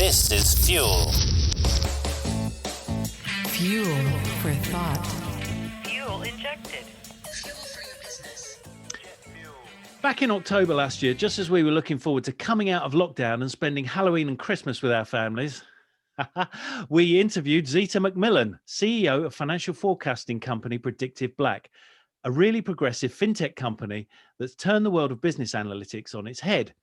This is Fuel. Fuel for thought. Fuel injected. Fuel for your business. Back in October last year, just as we were looking forward to coming out of lockdown and spending Halloween and Christmas with our families, we interviewed Zitah McMillan, CEO of financial forecasting company Predictive Black, a really progressive fintech company that's turned the world of business analytics on its head.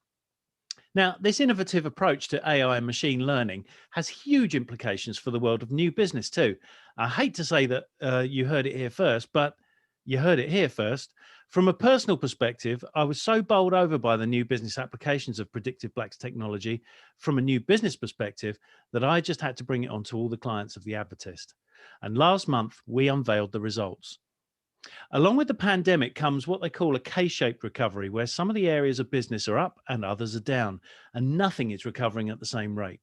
Now, this innovative approach to AI and machine learning has huge implications for the world of new business too. I hate to say that you heard it here first, but you heard it here first. From a personal perspective, I was so bowled over by the new business applications of Predictive Black's technology from a new business perspective that I just had to bring it on to all the clients of the Advertist. And last month, we unveiled the results. Along with the pandemic comes what they call a K-shaped recovery, where some of the areas of business are up and others are down, and nothing is recovering at the same rate.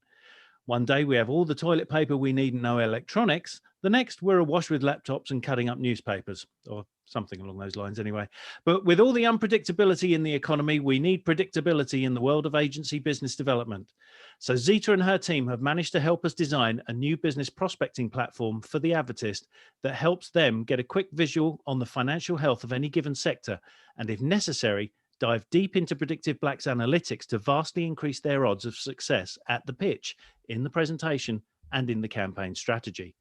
One day we have all the toilet paper we need and no electronics. The next, we're awash with laptops and cutting up newspapers, or something along those lines anyway. But with all the unpredictability in the economy, we need predictability in the world of agency business development. So Zitah and her team have managed to help us design a new business prospecting platform for the Advertist that helps them get a quick visual on the financial health of any given sector, and if necessary, dive deep into Predictive Black's analytics to vastly increase their odds of success at the pitch, in the presentation, and in the campaign strategy.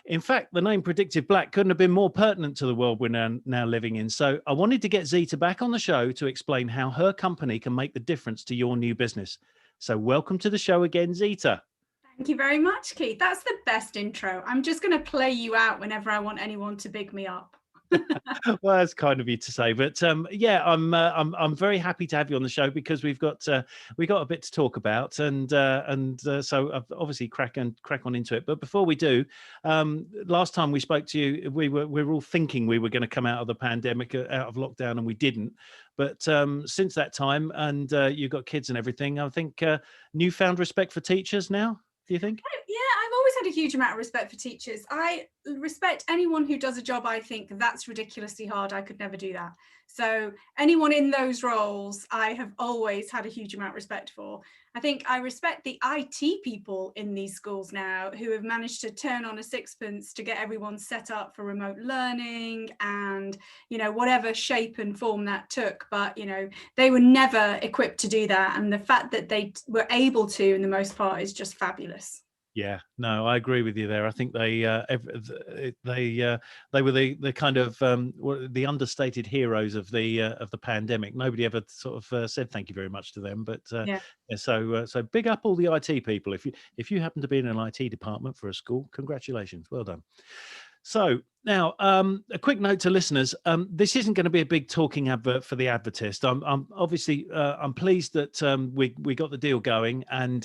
In fact, the name Predictive Black couldn't have been more pertinent to the world we're now living in. So I wanted to get Zitah back on the show to explain how her company can make the difference to your new business. So welcome to the show again, Zitah. Thank you very much, Keith. That's the best intro. I'm just going to play you out whenever I want anyone to big me up. Well, that's kind of you to say, but yeah, I'm very happy to have you on the show because we've got a bit to talk about, and so I've obviously crack on into it. But before we do, last time we spoke to you, we were all thinking we were going to come out of the pandemic, out of lockdown, and we didn't. But since that time, and you've got kids and everything, I think newfound respect for teachers now. Do you think? Yeah, I've always had a huge amount of respect for teachers. I respect anyone who does a job I think that's ridiculously hard. I could never do that. So anyone in those roles, I have always had a huge amount of respect for. I think I respect the IT people in these schools now who have managed to turn on a sixpence to get everyone set up for remote learning and, you know, whatever shape and form that took. But, you know, they were never equipped to do that. And the fact that they were able to, in the most part, is just fabulous. Yeah, no, I agree with you there. I think they were the kind of the understated heroes of the pandemic. Nobody ever sort of said thank you very much to them. But yeah, so big up all the IT people. If you happen to be in an IT department for a school, congratulations, well done. So now, a quick note to listeners: this isn't going to be a big talking advert for the Advertist. I'm obviously I'm pleased that we got the deal going, and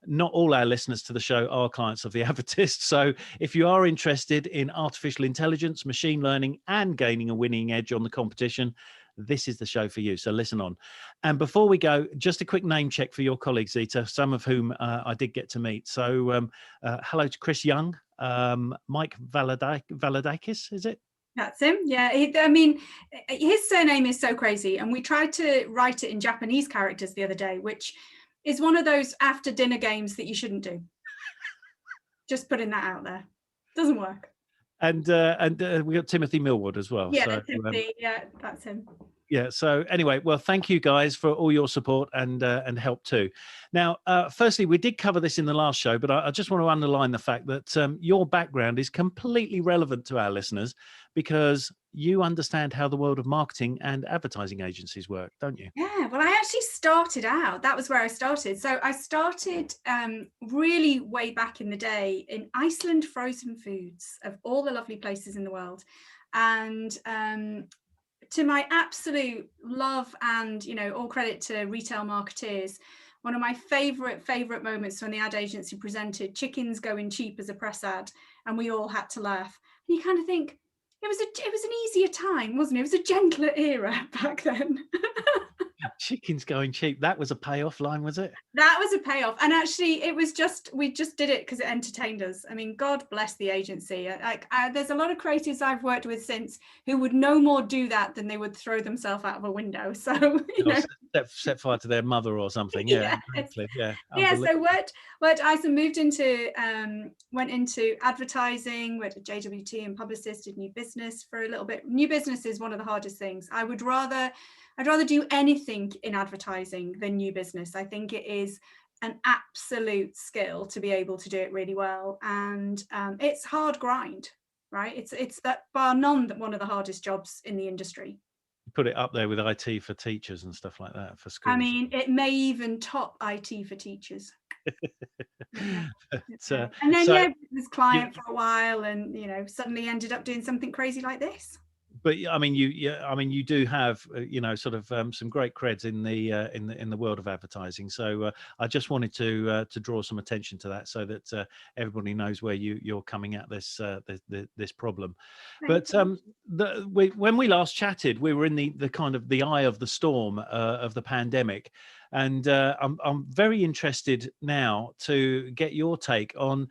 not all our listeners to the show are clients of the Advertist. So if you are interested in artificial intelligence, machine learning, and gaining a winning edge on the competition, this is the show for you. So listen on. And before we go, just a quick name check for your colleagues, Zitah, some of whom I did get to meet. So hello to Chris Young. Mike Valadakis, is it? That's him. Yeah. I mean, his surname is so crazy. And we tried to write it in Japanese characters the other day, which is one of those after dinner games that you shouldn't do. Just putting that out there. Doesn't work. And we got Timothy Millwood as well. Yeah, so, Timothy, yeah, that's him. Yeah. So anyway, well, thank you guys for all your support and help too. Now, firstly, we did cover this in the last show, but I just want to underline the fact that your background is completely relevant to our listeners because you understand how the world of marketing and advertising agencies work, don't you? Yeah. Well, I actually started out. That was where I started. So I started really way back in the day in Iceland frozen foods, of all the lovely places in the world, and to my absolute love and, you know, all credit to retail marketeers, one of my favorite moments when the ad agency presented chickens going cheap as a press ad, and we all had to laugh. And you kind of think it was an easier time, wasn't it? It was a gentler era back then. Chickens going cheap. That was a payoff line, was it? That was a payoff. And actually, we just did it because it entertained us. I mean, God bless the agency. There's a lot of creatives I've worked with since who would no more do that than they would throw themselves out of a window. So, you know. set fire to their mother or something. Yeah, Yes. exactly. Yeah, Yeah, so unbelievable. worked ISA, moved into went into advertising, worked at JWT and publicist, did new business for a little bit. New business is one of the hardest things. I'd rather do anything in advertising than new business. I think it is an absolute skill to be able to do it really well, and it's hard grind, right? It's that bar none that one of the hardest jobs in the industry. Put it up there with IT for teachers and stuff like that for I schools. mean, it may even top IT for teachers. Yeah. But, And then so was you, client for a while, and suddenly ended up doing something crazy like this. but I mean, you do have, sort of some great creds in the world of advertising. So I just wanted to draw some attention to that, so that everybody knows where you're coming at this problem. But when we last chatted, we were in the kind of the eye of the storm of the pandemic, and I'm very interested now to get your take on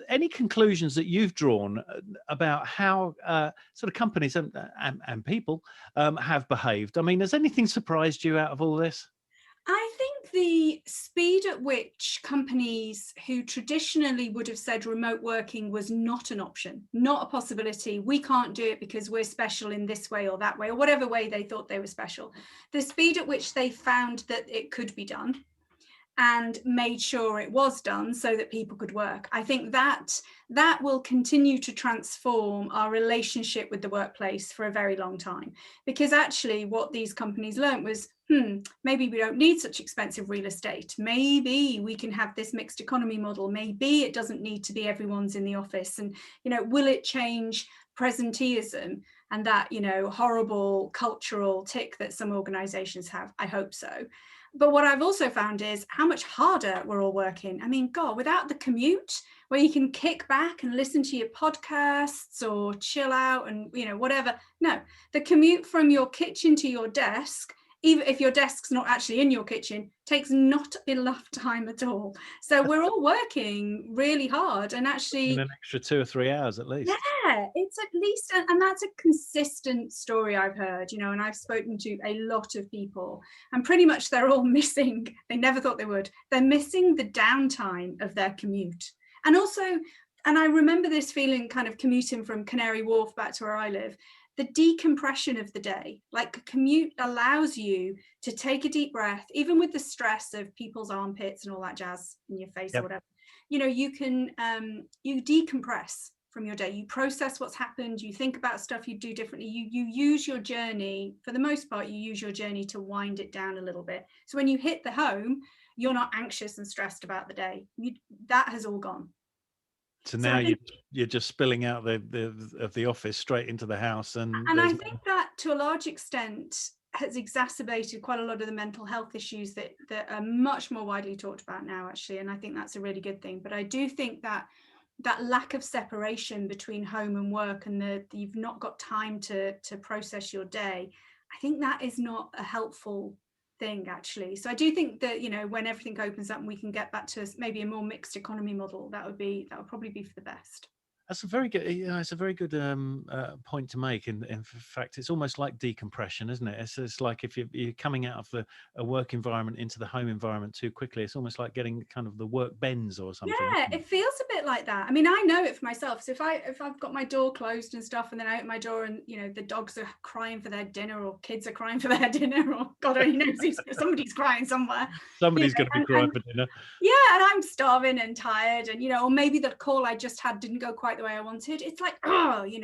any conclusions that you've drawn about how sort of companies and people have behaved. I mean, has anything surprised you out of all this? I think the speed at which companies who traditionally would have said remote working was not an option, not a possibility, we can't do it because we're special in this way or that way, or whatever way they thought they were special, the speed at which they found that it could be done and made sure it was done so that people could work. I think that will continue to transform our relationship with the workplace for a very long time, because actually what these companies learned was, maybe we don't need such expensive real estate. Maybe we can have this mixed economy model. Maybe it doesn't need to be everyone's in the office. And, will it change presenteeism and that, horrible cultural tick that some organizations have? I hope so. But what I've also found is how much harder we're all working. I mean, God, without the commute where you can kick back and listen to your podcasts or chill out and, whatever. No, the commute from your kitchen to your desk, even if your desk's not actually in your kitchen, takes not enough time at all. So we're all working really hard, and actually In an extra 2 or 3 hours at least. yeah, it's at least, and that's a consistent story I've heard, and I've spoken to a lot of people, and pretty much they're all missing, they never thought they would, they're missing the downtime of their commute. And also, and I remember this feeling kind of commuting from Canary Wharf back to where I live, the decompression of the day, like a commute allows you to take a deep breath, even with the stress of people's armpits and all that jazz in your face or whatever. You can, you decompress from your day, you process what's happened, you think about stuff you do differently, you use your journey, for the most part, you use your journey to wind it down a little bit. So when you hit the home, you're not anxious and stressed about the day. That has all gone. So now you're just spilling out of the office straight into the house, and I think that to a large extent has exacerbated quite a lot of the mental health issues that are much more widely talked about now, actually, and I think that's a really good thing. But I do think that lack of separation between home and work, and you've not got time to process your day, I think that is not a helpful thing, actually. So I do think that when everything opens up and we can get back to maybe a more mixed economy model, that would probably be for the best. That's a very good, it's a very good point to make. In fact, it's almost like decompression, isn't it? It's like if you're coming out of a work environment into the home environment too quickly, it's almost like getting kind of the work bends or something. Yeah, it feels a bit like that. I mean, I know it for myself. So if I've got my door closed and stuff, and then I open my door and the dogs are crying for their dinner, or kids are crying for their dinner, or God only knows somebody's crying somewhere. Somebody's going to be crying for dinner. Yeah, and I'm starving and tired, and or maybe the call I just had didn't go quite the way I wanted. It's like,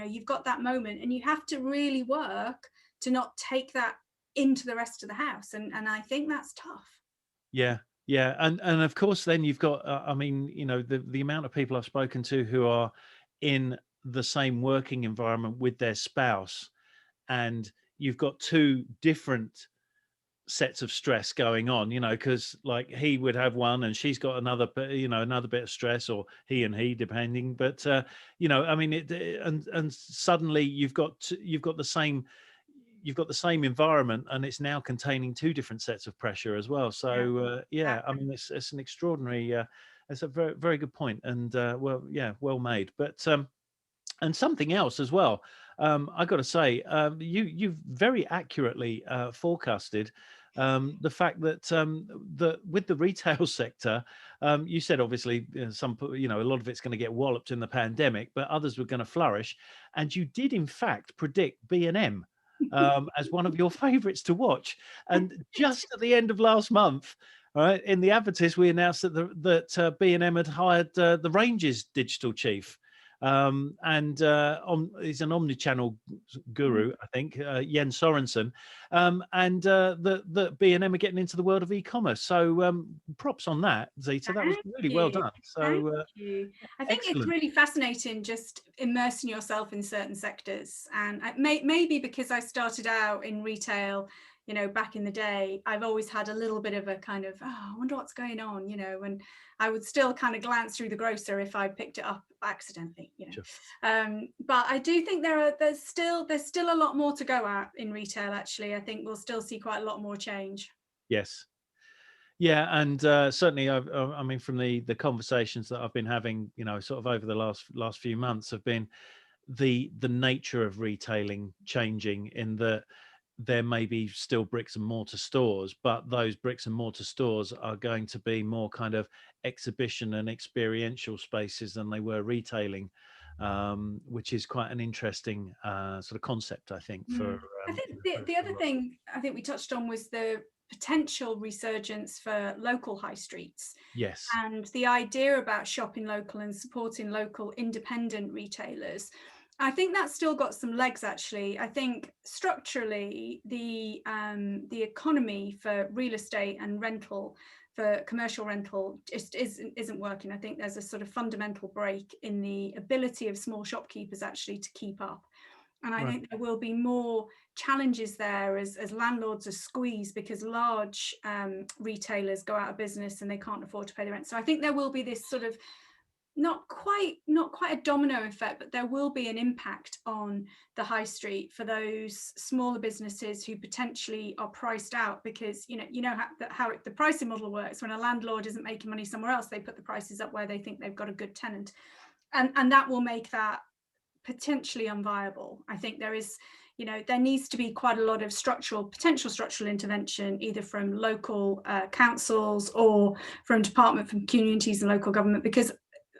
you've got that moment, and you have to really work to not take that into the rest of the house, and I think that's tough. Yeah, and of course, then you've got, I mean, the amount of people I've spoken to who are in the same working environment with their spouse, and you've got two different sets of stress going on, because like he would have one and she's got another, another bit of stress, or he depending. But I mean, and suddenly you've got the same environment, and it's now containing two different sets of pressure as well. So I mean, it's an extraordinary, it's a very, very good point, and well made. But and something else as well, I got to say, you've very accurately forecasted The fact that with the retail sector, you said obviously a lot of it's going to get walloped in the pandemic, but others were going to flourish, and you did in fact predict B&M as one of your favourites to watch. And just at the end of last month, all right, in the Advertist, we announced that B&M had hired the Range's digital chief. He's an omni-channel guru, I think, Jens Sorensen, and the B&M are getting into the world of e-commerce. So props on that, Zitah. That was really well done. So Thank you. I think excellent. it's really fascinating just immersing yourself in certain sectors, and maybe because I started out in retail, back in the day, I've always had a little bit of a kind of, I wonder what's going on, and I would still kind of glance through the grocer if I picked it up accidentally, Sure. But I do think there's still a lot more to go at in retail. Actually, I think we'll still see quite a lot more change. Yes. Yeah, and certainly, I mean, from the conversations that I've been having, sort of over the last few months, have been the nature of retailing changing, in that there may be still bricks and mortar stores, but those bricks and mortar stores are going to be more kind of exhibition and experiential spaces than they were retailing, which is quite an interesting sort of concept, I think. I think the other thing I think we touched on was the potential resurgence for local high streets. Yes. And the idea about shopping local and supporting local independent retailers. I think that's still got some legs, actually. I think structurally, the economy for real estate and rental, for commercial rental, just isn't working. I think there's a sort of fundamental break in the ability of small shopkeepers actually to keep up. And I think there will be more challenges there as landlords are squeezed because large retailers go out of business and they can't afford to pay the rent. So I think there will be this sort of not quite a domino effect, but there will be an impact on the high street for those smaller businesses who potentially are priced out because how the pricing model works. When a landlord isn't making money somewhere else, they put the prices up where they think they've got a good tenant, and that will make that potentially unviable. I think there needs to be quite a lot of potential structural intervention, either from local councils or from communities and local government, because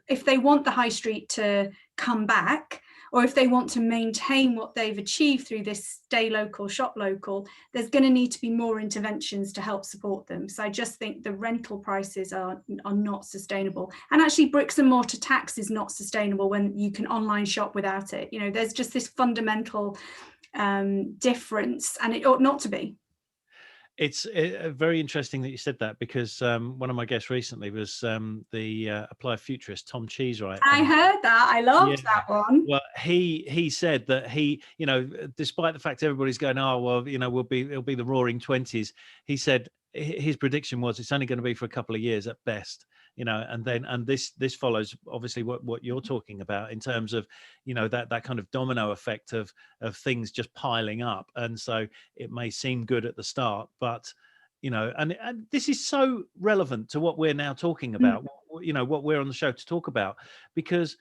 if they want the high street to come back, or if they want to maintain what they've achieved through this stay local, shop local, there's going to need to be more interventions to help support them. So I just think the rental prices are not sustainable. And actually bricks and mortar tax is not sustainable when you can online shop without it. There's just this fundamental difference, and it ought not to be. It's very interesting that you said that, because one of my guests recently was the applied futurist Tom Cheesewright. I heard that. I loved that one. Well, he said that he, despite the fact everybody's going, oh well, it'll be the Roaring '20s. He said his prediction was it's only going to be for a couple of years at best. And this follows obviously what you're talking about in terms of that kind of domino effect of things just piling up, and so it may seem good at the start, but and this is so relevant to what we're now talking about, what we're on the show to talk about, because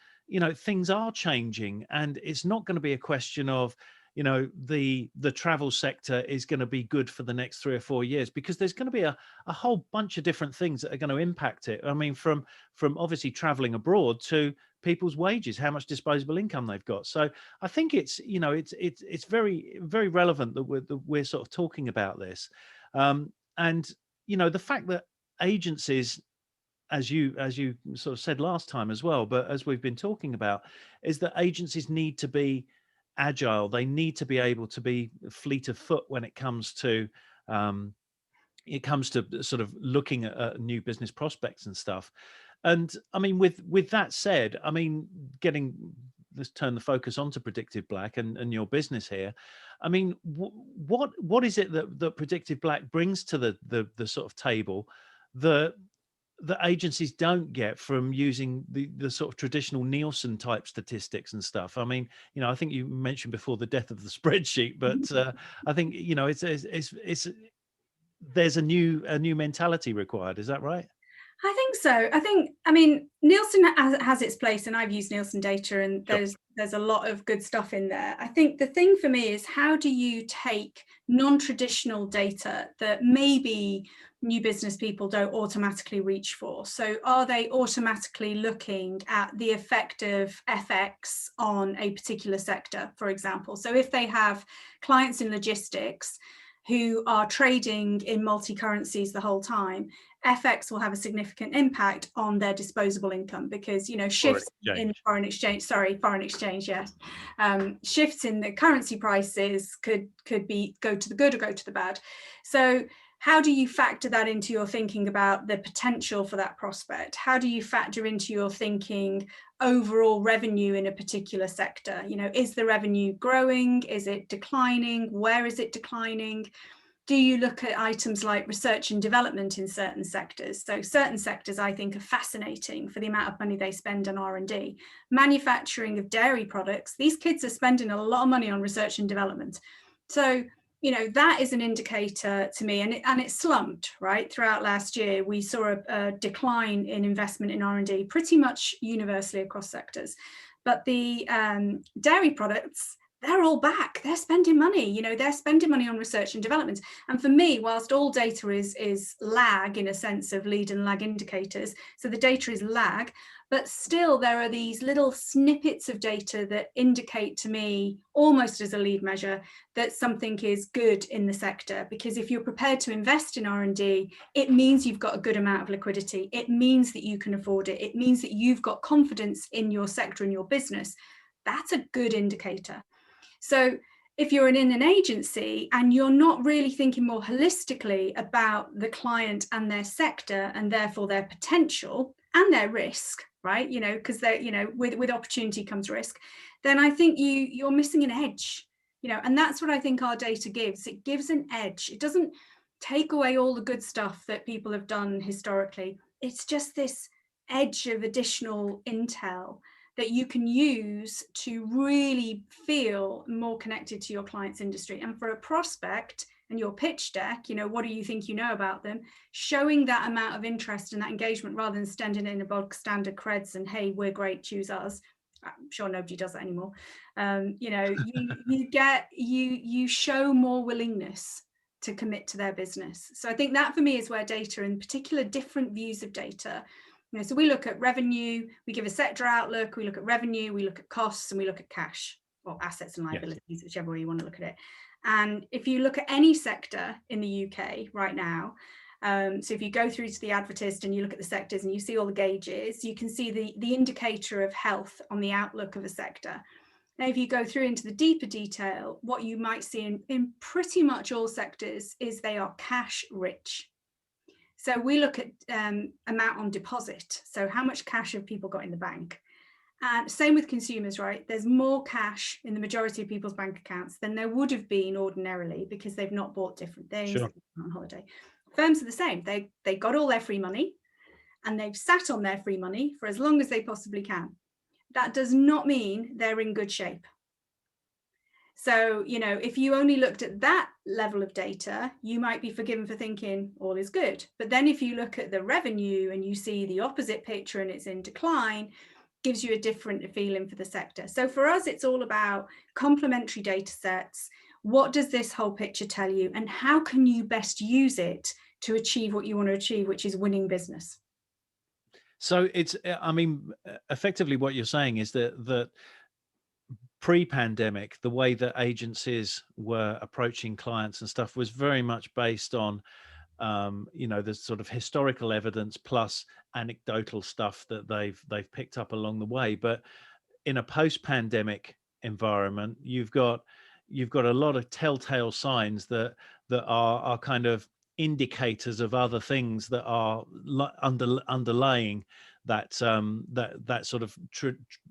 things are changing, and it's not going to be a question of the travel sector is going to be good for the next 3 or 4 years, because there's going to be a whole bunch of different things that are going to impact it. I mean, from obviously traveling abroad to people's wages, how much disposable income they've got. So I think it's it's very, very relevant that we're sort of talking about this, and the fact that agencies, as you sort of said last time as well, but as we've been talking about, is that agencies need to be agile. They need to be able to be fleet of foot when it comes to sort of looking at new business prospects and stuff. And I mean, with that said, I mean, let's turn the focus onto Predictive Black and your business here. I mean, what is it that Predictive Black brings to the sort of table that agencies don't get from using the sort of traditional Nielsen type statistics and stuff? I mean, I think you mentioned before the death of the spreadsheet, but I think it's there's a new mentality required. Is that right? I think so. I mean, Nielsen has its place, and I've used Nielsen data, and Sure. there's a lot of good stuff in there. I think the thing for me is, how do you take non-traditional data that maybe new business people don't automatically reach for? So are they automatically looking at the effect of FX on a particular sector, for example? So if they have clients in logistics who are trading in multi-currencies the whole time, FX will have a significant impact on their disposable income, because, you know, shifts in foreign exchange, yes. Shifts in the currency prices could be go to the good or go to the bad. So how do you factor that into your thinking about the potential for that prospect? How do you factor into your thinking overall revenue in a particular sector? You know, is the revenue growing? Is it declining? Where is it declining? Do you look at items like research and development in certain sectors? So certain sectors I think are fascinating for the amount of money they spend on R&D. Manufacturing of dairy products, these kids are spending a lot of money on research and development. So, you know, that is an indicator to me, and it slumped, right? Throughout last year, we saw a decline in investment in R&D pretty much universally across sectors. But the dairy products, they're all back. They're spending money, you know, they're spending money on research and development. And for me, whilst all data is lag in a sense of lead and lag indicators, so the data is lag, but still there are these little snippets of data that indicate to me, almost as a lead measure, that something is good in the sector. Because if you're prepared to invest in R&D, it means you've got a good amount of liquidity. It means that you can afford it. It means that you've got confidence in your sector and your business. That's a good indicator. So if you're in an agency and you're not really thinking more holistically about the client and their sector, and therefore their potential and their risk, right? You know, because they're, you know, with opportunity comes risk, then I think you're missing an edge, you know, and that's what I think our data gives. It gives an edge. It doesn't take away all the good stuff that people have done historically. It's just this edge of additional intel that you can use to really feel more connected to your client's industry. And for a prospect and your pitch deck, you know, what do you think you know about them? Showing that amount of interest and that engagement, rather than standing in a bog standard creds and, hey, we're great, choose us. I'm sure nobody does that anymore. You know, you show more willingness to commit to their business. So I think that for me is where data, in particular different views of data, you know, so we look at revenue, we give a sector outlook, we look at revenue, we look at costs, and we look at cash, or assets and liabilities, yes, whichever way you want to look at it. And if you look at any sector in the UK right now, so if you go through to the Advertist and you look at the sectors and you see all the gauges, you can see the indicator of health on the outlook of a sector. Now, if you go through into the deeper detail, what you might see in pretty much all sectors is they are cash rich. So we look at amount on deposit. So how much cash have people got in the bank? And same with consumers, right? There's more cash in the majority of people's bank accounts than there would have been ordinarily, because they've not bought different things, sure, on holiday. Firms are the same. They got all their free money and they've sat on their free money for as long as they possibly can. That does not mean they're in good shape. So, you know, if you only looked at that level of data, you might be forgiven for thinking all is good. But then if you look at the revenue and you see the opposite picture and it's in decline, gives you a different feeling for the sector. So for us, it's all about complementary data sets. What does this whole picture tell you, and how can you best use it to achieve what you want to achieve, which is winning business? So it's, I mean, effectively what you're saying is that pre-pandemic, the way that agencies were approaching clients and stuff was very much based on, you know, the sort of historical evidence plus anecdotal stuff that they've picked up along the way. But in a post-pandemic environment, you've got a lot of telltale signs that are kind of indicators of other things that are underlying that that sort of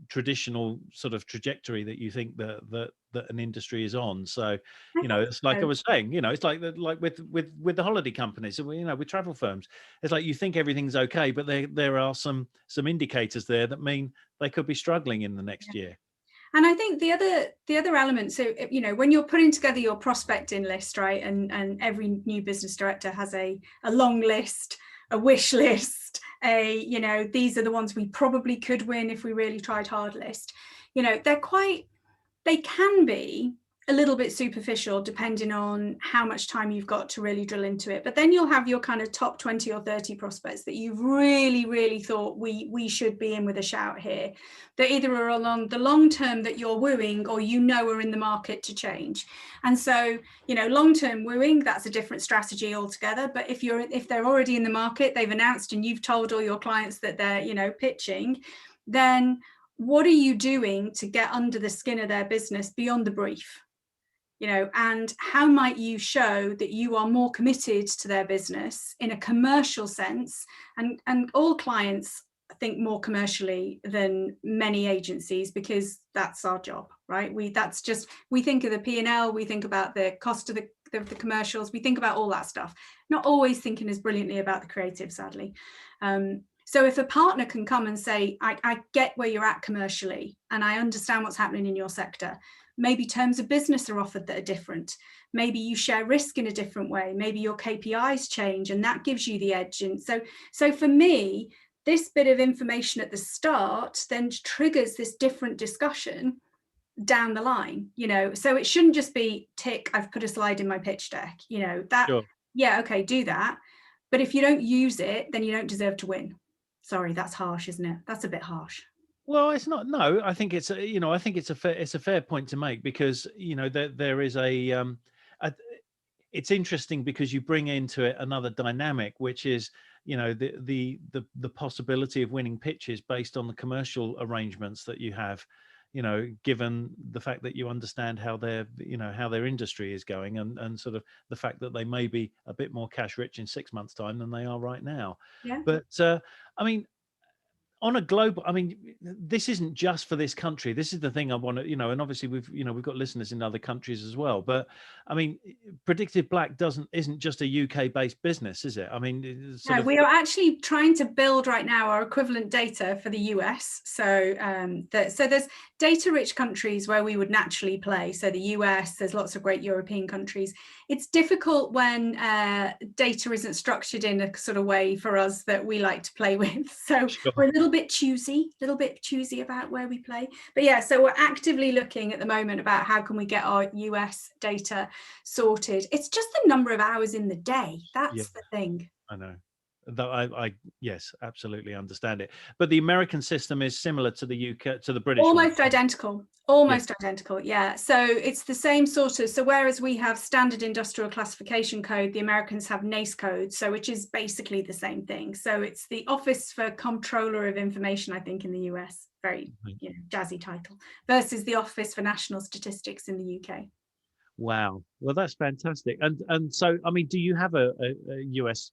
traditional sort of trajectory that you think that an industry is on. So, you know, it's like I was saying, you know, it's like with the holiday companies, you know, with travel firms, it's like you think everything's okay, but there are some indicators there that mean they could be struggling in the next year. And I think the other element, so, you know, when you're putting together your prospecting list, right, and every new business director has a long list, a wish list, you know, these are the ones we probably could win if we really tried hard list. they can be a little bit superficial depending on how much time you've got to really drill into it. But then you'll have your kind of top 20 or 30 prospects that you've really thought we should be in with a shout here, that either are along the long term that you're wooing or are in the market to change. And so, long-term wooing, that's a different strategy altogether. But if they're already in the market, they've announced and you've told all your clients that they're, pitching, then what are you doing to get under the skin of their business beyond the brief? And how might you show that you are more committed to their business in a commercial sense? And all clients think more commercially than many agencies, because that's our job, right? We think of the P&L, we think about the cost of the commercials, we think about all that stuff, not always thinking as brilliantly about the creative, sadly. So if a partner can come and say, I get where you're at commercially, and I understand what's happening in your sector. Maybe terms of business are offered that are different. Maybe you share risk in a different way. Maybe your KPIs change and that gives you the edge. And so for me, this bit of information at the start then triggers this different discussion down the line, so it shouldn't just be tick, I've put a slide in my pitch deck, that, sure. Yeah, okay, do that. But if you don't use it, then you don't deserve to win. Sorry, that's harsh, isn't it? That's a bit harsh. Well, it's not. No, I think it's I think it's a fair point to make, because there is it's interesting because you bring into it another dynamic, which is the possibility of winning pitches based on the commercial arrangements that you have, given the fact that you understand how their industry is going, and sort of the fact that they may be a bit more cash rich in 6 months' time than they are right now. Yeah. But I mean, on a global, this isn't just for this country. This is the thing I want to, and obviously we've got listeners in other countries as well. But Predictive Black isn't just a UK based business, is it? No, we are actually trying to build right now our equivalent data for the US. So there's data rich countries where we would naturally play. So the US, there's lots of great European countries. It's difficult when data isn't structured in a sort of way for us that we like to play with. So sure. We're a little bit choosy about where we play. But yeah, so we're actively looking at the moment about how can we get our US data sorted. It's just the number of hours in the day. That's the thing. I know. I yes, absolutely understand it. But the American system is similar to the UK, to the British. Almost identical. Identical. Yeah. So it's the same sort of. So whereas we have standard industrial classification code, the Americans have NAICE code. So which is basically the same thing. So it's the Office for Comptroller of Information, I think, in the US. Very jazzy title, versus the Office for National Statistics in the UK. Wow. Well, that's fantastic. And so, do you have a US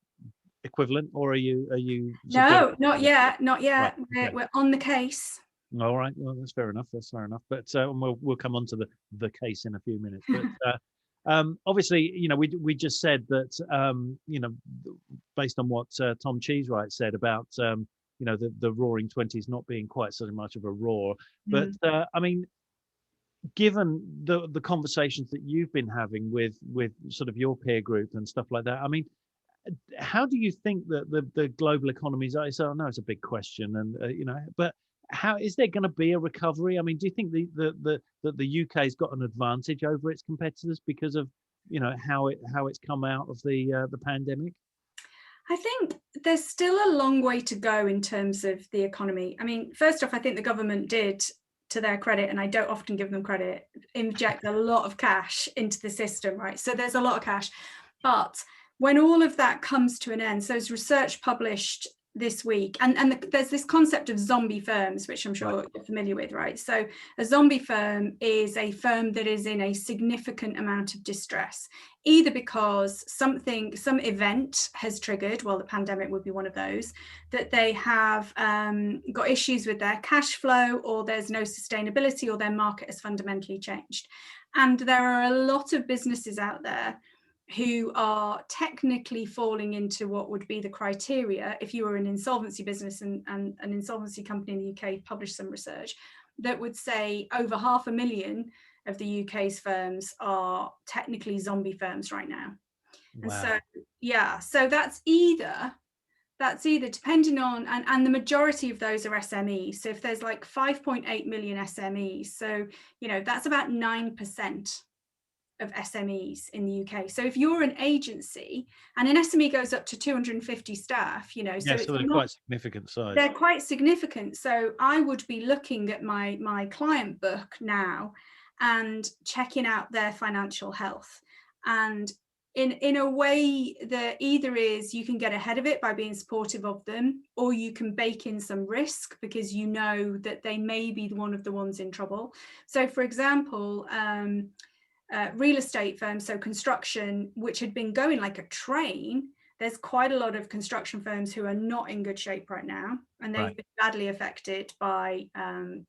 equivalent, or are you no, not yet. Right, okay. We're on the case. All right, well, that's fair enough, but we'll come on to the case in a few minutes. But obviously, we just said that based on what Tom Cheesewright said about the Roaring Twenties not being quite so much of a roar, but given the conversations that you've been having with sort of your peer group and stuff like that, how do you think that the global economies are? So I know it's a big question, and but how is there going to be a recovery? Do you think that the UK's got an advantage over its competitors because of how it's come out of the pandemic? I think there's still a long way to go in terms of the economy. First off, I think the government did, to their credit, and I don't often give them credit, inject a lot of cash into the system, right? So there's a lot of cash, but when all of that comes to an end, so there's research published this week, and there's this concept of zombie firms, which I'm sure you're familiar with, right? So a zombie firm is a firm that is in a significant amount of distress, either because some event has triggered, well, the pandemic would be one of those, that they have got issues with their cash flow, or there's no sustainability, or their market has fundamentally changed. And there are a lot of businesses out there who are technically falling into what would be the criteria if you were an insolvency business, and an insolvency company in the UK published some research that would say over 500,000 of the UK's firms are technically zombie firms right now. Wow. And so, so that's either that's either depending on, and the majority of those are SMEs. So if there's like 5.8 million SMEs, so, you know, that's about 9% of SMEs in the UK. So if you're an agency, and an SME goes up to 250 staff, you know, so Yeah, it's so they're not, quite significant size. they're quite significant. So I would be looking at my client book now and checking out their financial health. And in a way that either is you can get ahead of it by being supportive of them, or you can bake in some risk because you know that they may be one of the ones in trouble. So for example, real estate firms, so construction, which had been going like a train, there's quite a lot of construction firms who are not in good shape right now, and they've been badly affected by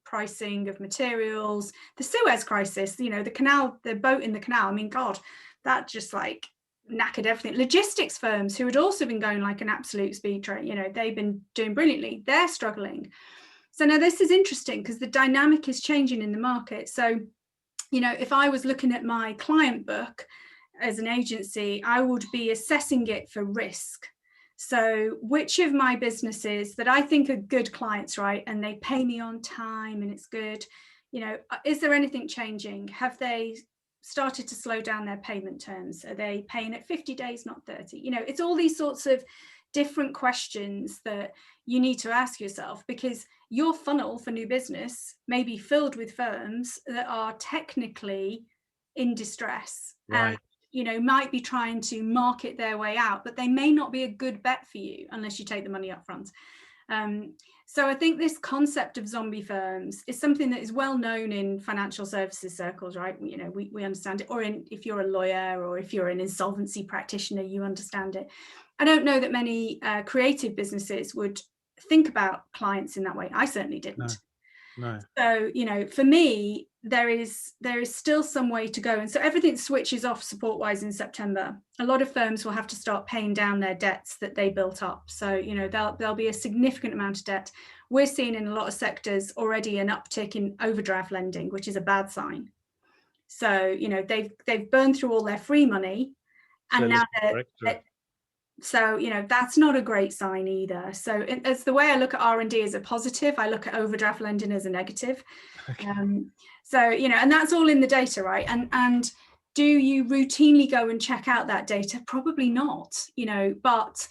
pricing of materials, the Suez crisis, you know, the canal, the boat in the canal. I mean, God, that just like knackered everything. Logistics firms who had also been going like an absolute speed train, you know, they've been doing brilliantly. They're struggling. So now this is interesting because the dynamic is changing in the market. So, you know, if I was looking at my client book as an agency, I would be assessing it for risk. So which of my businesses that I think are good clients, right, and they pay me on time and it's good, you know, is there anything changing? Have they started to slow down their payment terms? Are they paying at 50 days, not 30? You know, it's all these sorts of different questions that you need to ask yourself, because your funnel for new business may be filled with firms that are technically in distress, and, you know, might be trying to market their way out, but they may not be a good bet for you unless you take the money up front. So I think this concept of zombie firms is something that is well known in financial services circles, right? You know, we understand it, or if you're a lawyer or if you're an insolvency practitioner, you understand it. I don't know that many creative businesses would think about clients in that way. I certainly didn't. No. So, you know, for me, there is still some way to go. And so everything switches off support-wise in September. A lot of firms will have to start paying down their debts that they built up. So, you know, there'll be a significant amount of debt. We're seeing in a lot of sectors already an uptick in overdraft lending, which is a bad sign. So, you know, they've burned through all their free money, and now so, you know, that's not a great sign either. So it's the way I look at R&D as a positive. I look at overdraft lending as a negative. Okay. So, you know, and that's all in the data, right? And do you routinely go and check out that data? Probably not, you know, but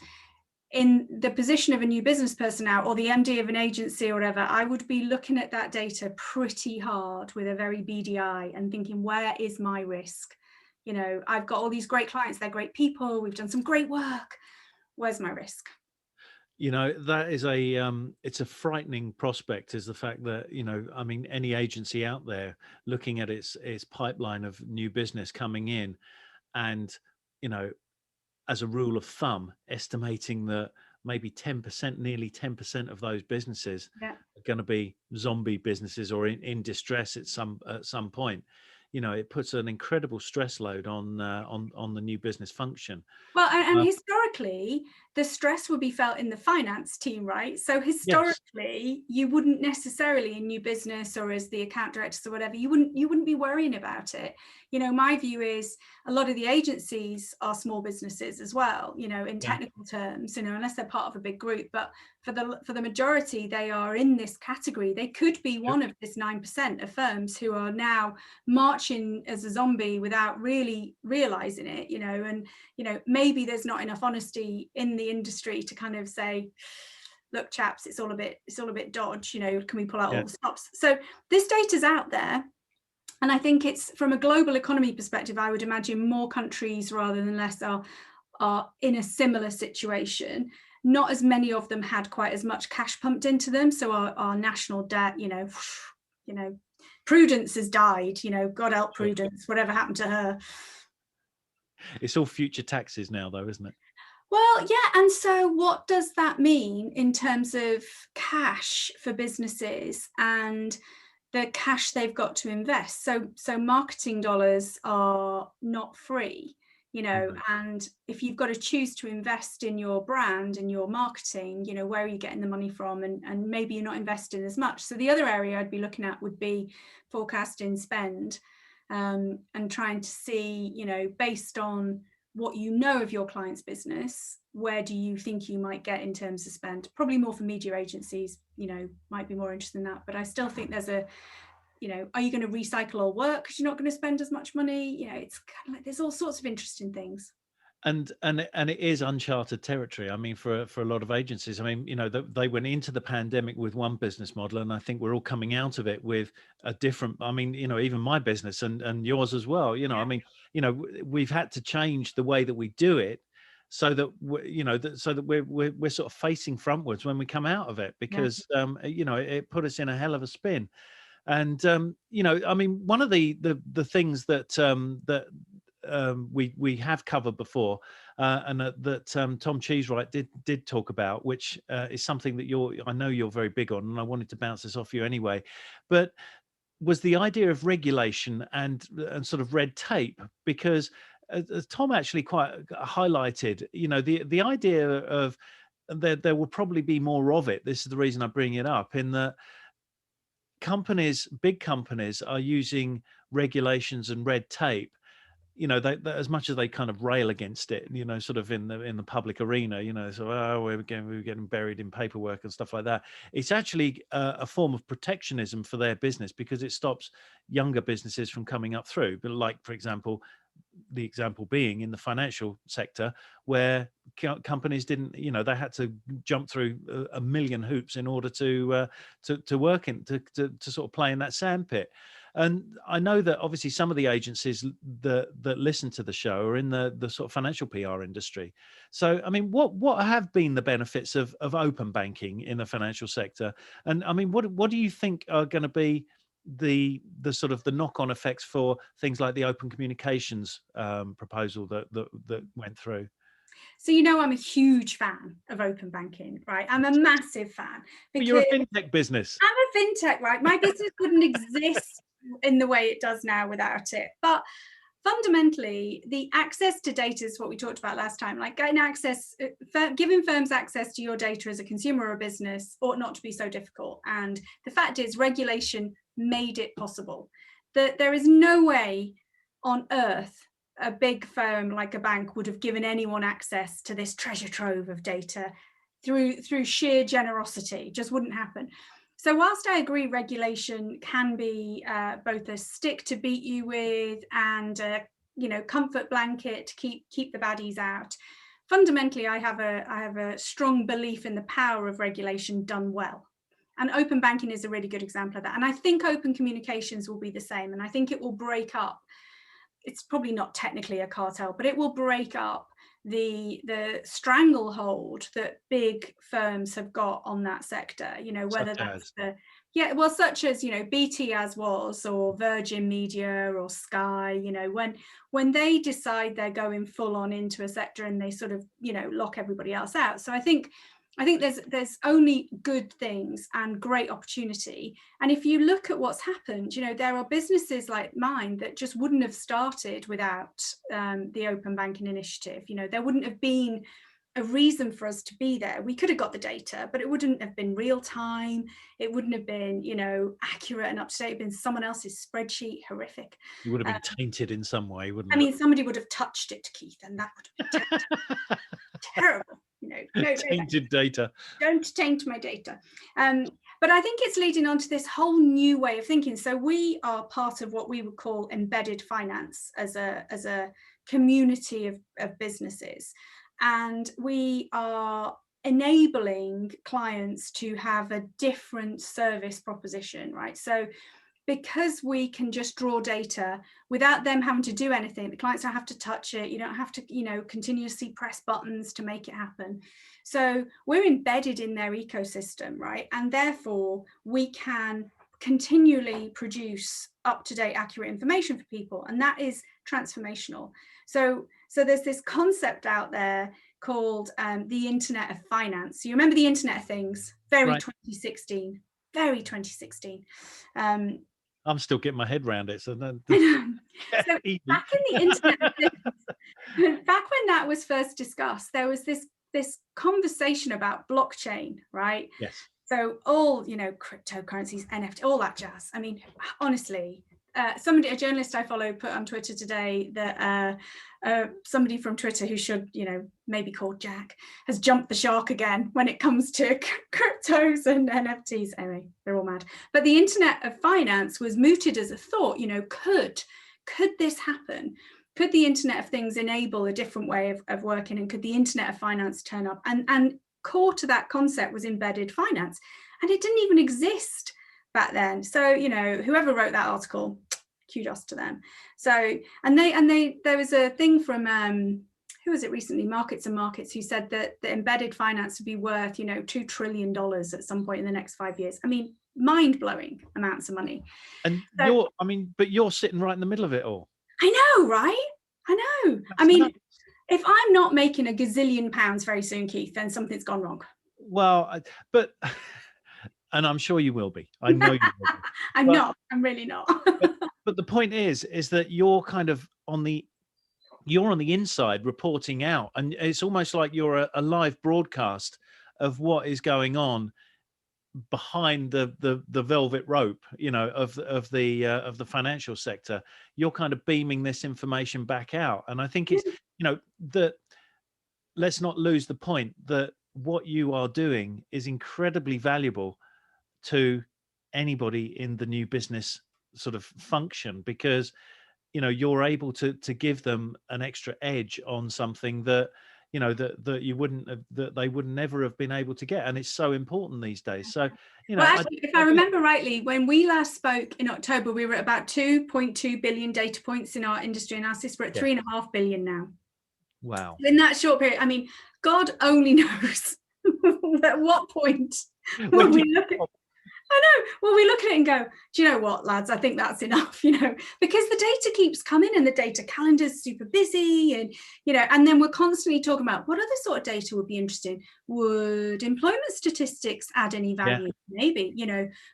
in the position of a new business person now, or the MD of an agency or whatever, I would be looking at that data pretty hard with a very beady eye and thinking, where is my risk? You know, I've got all these great clients, they're great people, we've done some great work. Where's my risk? You know, that is it's a frightening prospect, is the fact that, you know, I mean, any agency out there looking at its pipeline of new business coming in, and, you know, as a rule of thumb, estimating that maybe 10%, nearly 10% of those businesses are going to be zombie businesses or in distress at some point. You know, it puts an incredible stress load on the new business function. Well, and historically, the stress would be felt in the finance team, right? So historically, you wouldn't necessarily, in new business or as the account directors or whatever, you wouldn't be worrying about it. You know, my view is a lot of the agencies are small businesses as well, you know, in technical terms, you know, unless they're part of a big group. But for the majority, they are in this category. They could be one of this 9% of firms who are now marching as a zombie without really realizing it, you know, and, you know, maybe there's not enough honesty in the industry to kind of say, look, chaps, it's all a bit dodge, you know, can we pull out all the stops? So this data's out there. And I think it's, from a global economy perspective, I would imagine more countries rather than less are in a similar situation. Not as many of them had quite as much cash pumped into them. So our national debt, you know, Prudence has died, you know, God help Prudence, whatever happened to her. It's all future taxes now, though, isn't it? Well, yeah. And so what does that mean in terms of cash for businesses and the cash they've got to invest? So marketing dollars are not free, you know, and if you've got to choose to invest in your brand and your marketing, you know, where are you getting the money from? And maybe you're not investing as much. So the other area I'd be looking at would be forecasting spend, and trying to see, you know, based on what you know of your client's business, where do you think you might get in terms of spend? Probably more for media agencies, might be more interested in that. But I still think there's are you going to recycle all work because you're not going to spend as much money? It's kind of like there's all sorts of interesting things. And it is uncharted territory. I mean, for a lot of agencies, I mean, they went into the pandemic with one business model, and I think we're all coming out of it with a different. I mean, even my business and yours as well. I mean, we've had to change the way that we do it, so that we're sort of facing frontwards when we come out of it, because it put us in a hell of a spin. And I mean, one of the things that we have covered before, and that Tom Cheesewright did talk about, which is something that I know you're very big on, and I wanted to bounce this off you anyway, but was the idea of regulation and sort of red tape, because as Tom actually quite highlighted, the idea of there will probably be more of it. This is the reason I bring it up, in that big companies are using regulations and red tape, they, as much as they kind of rail against it, sort of in the public arena, so we're getting buried in paperwork and stuff like that. It's actually a form of protectionism for their business, because it stops younger businesses from coming up through. But like, for example, the example being in the financial sector, where companies didn't, they had to jump through a million hoops in order to work in, to sort of play in that sandpit. And I know that obviously some of the agencies that listen to the show are in the sort of financial PR industry. So, I mean, what have been the benefits of open banking in the financial sector? And I mean, what do you think are going to be the sort of the knock-on effects for things like the open communications proposal that went through? So I'm a huge fan of open banking, right? I'm a massive fan. But you're a fintech business. I'm a fintech, right? My business wouldn't exist in the way it does now without it. But fundamentally, the access to data is what we talked about last time. Like giving firms access to your data as a consumer or a business ought not to be so difficult. And the fact is, regulation made it possible. That there is no way on earth a big firm like a bank would have given anyone access to this treasure trove of data through sheer generosity. It just wouldn't happen. So whilst I agree regulation can be both a stick to beat you with and a comfort blanket to keep the baddies out, fundamentally I have a strong belief in the power of regulation done well. And open banking is a really good example of that. And I think open communications will be the same. And I think it will break up. It's probably not technically a cartel, but it will break up the stranglehold that big firms have got on that sector, whether that's such as BT as was, or Virgin Media or Sky, when they decide they're going full on into a sector and they sort of lock everybody else out. So I think there's only good things and great opportunity. And if you look at what's happened, there are businesses like mine that just wouldn't have started without the open banking initiative. There wouldn't have been a reason for us to be there. We could have got the data, but it wouldn't have been real time. It wouldn't have been, accurate and up to date. It'd been someone else's spreadsheet. Horrific. It would have been tainted in some way, wouldn't it? I mean, somebody would have touched it, Keith, and that would have been terrible. No, tainted data. Don't taint my data. But I think it's leading on to this whole new way of thinking. So we are part of what we would call embedded finance as a community of businesses. And we are enabling clients to have a different service proposition, right? So because we can just draw data without them having to do anything, the clients don't have to touch it, you don't have to continuously press buttons to make it happen. So we're embedded in their ecosystem, right? And therefore we can continually produce up-to-date, accurate information for people, and that is transformational. So there's this concept out there called the Internet of Finance. So you remember the Internet of Things, very 2016. I'm still getting my head around it. So back in the Internet of Things, back when that was first discussed, there was this conversation about blockchain, right? Yes. So all, cryptocurrencies, NFT, all that jazz. I mean, honestly, a journalist I follow put on Twitter today that somebody from Twitter who should, maybe called Jack, has jumped the shark again when it comes to cryptos and NFTs. Anyway, they're all mad. But the Internet of Finance was mooted as a thought, could this happen? Could the Internet of Things enable a different way of working? And could the Internet of Finance turn up? And core to that concept was embedded finance. And it didn't even exist back then. So, whoever wrote that article, kudos to them. So, and there was a thing from, who was it recently? Markets and Markets, who said that the embedded finance would be worth, $2 trillion at some point in the next 5 years. I mean, mind-blowing amounts of money. And you're sitting right in the middle of it all. I know, right? I know. That's nuts. If I'm not making a gazillion pounds very soon, Keith, then something's gone wrong. Well, but, and I'm sure you will be. I know you will be. I'm really not. but the point is that you're kind of on the inside reporting out, and it's almost like you're a live broadcast of what is going on behind the velvet rope, of the financial sector. You're kind of beaming this information back out, and I think it's that let's not lose the point that what you are doing is incredibly valuable to anybody in the new business sort of function, because you're able to give them an extra edge on something that that you wouldn't have, that they would never have been able to get, and it's so important these days. So well, actually, if I remember rightly, when we last spoke in October, we were at about 2.2 billion data points in our industry analysis. We're at 3.5 billion now. Wow. In that short period, I mean, God only knows at what point will we look at we look at it and go, do you know what, lads, I think that's enough, because the data keeps coming and the data calendar's super busy, and and then we're constantly talking about what other sort of data would be interesting. Would employment statistics add any value? Yeah. Maybe.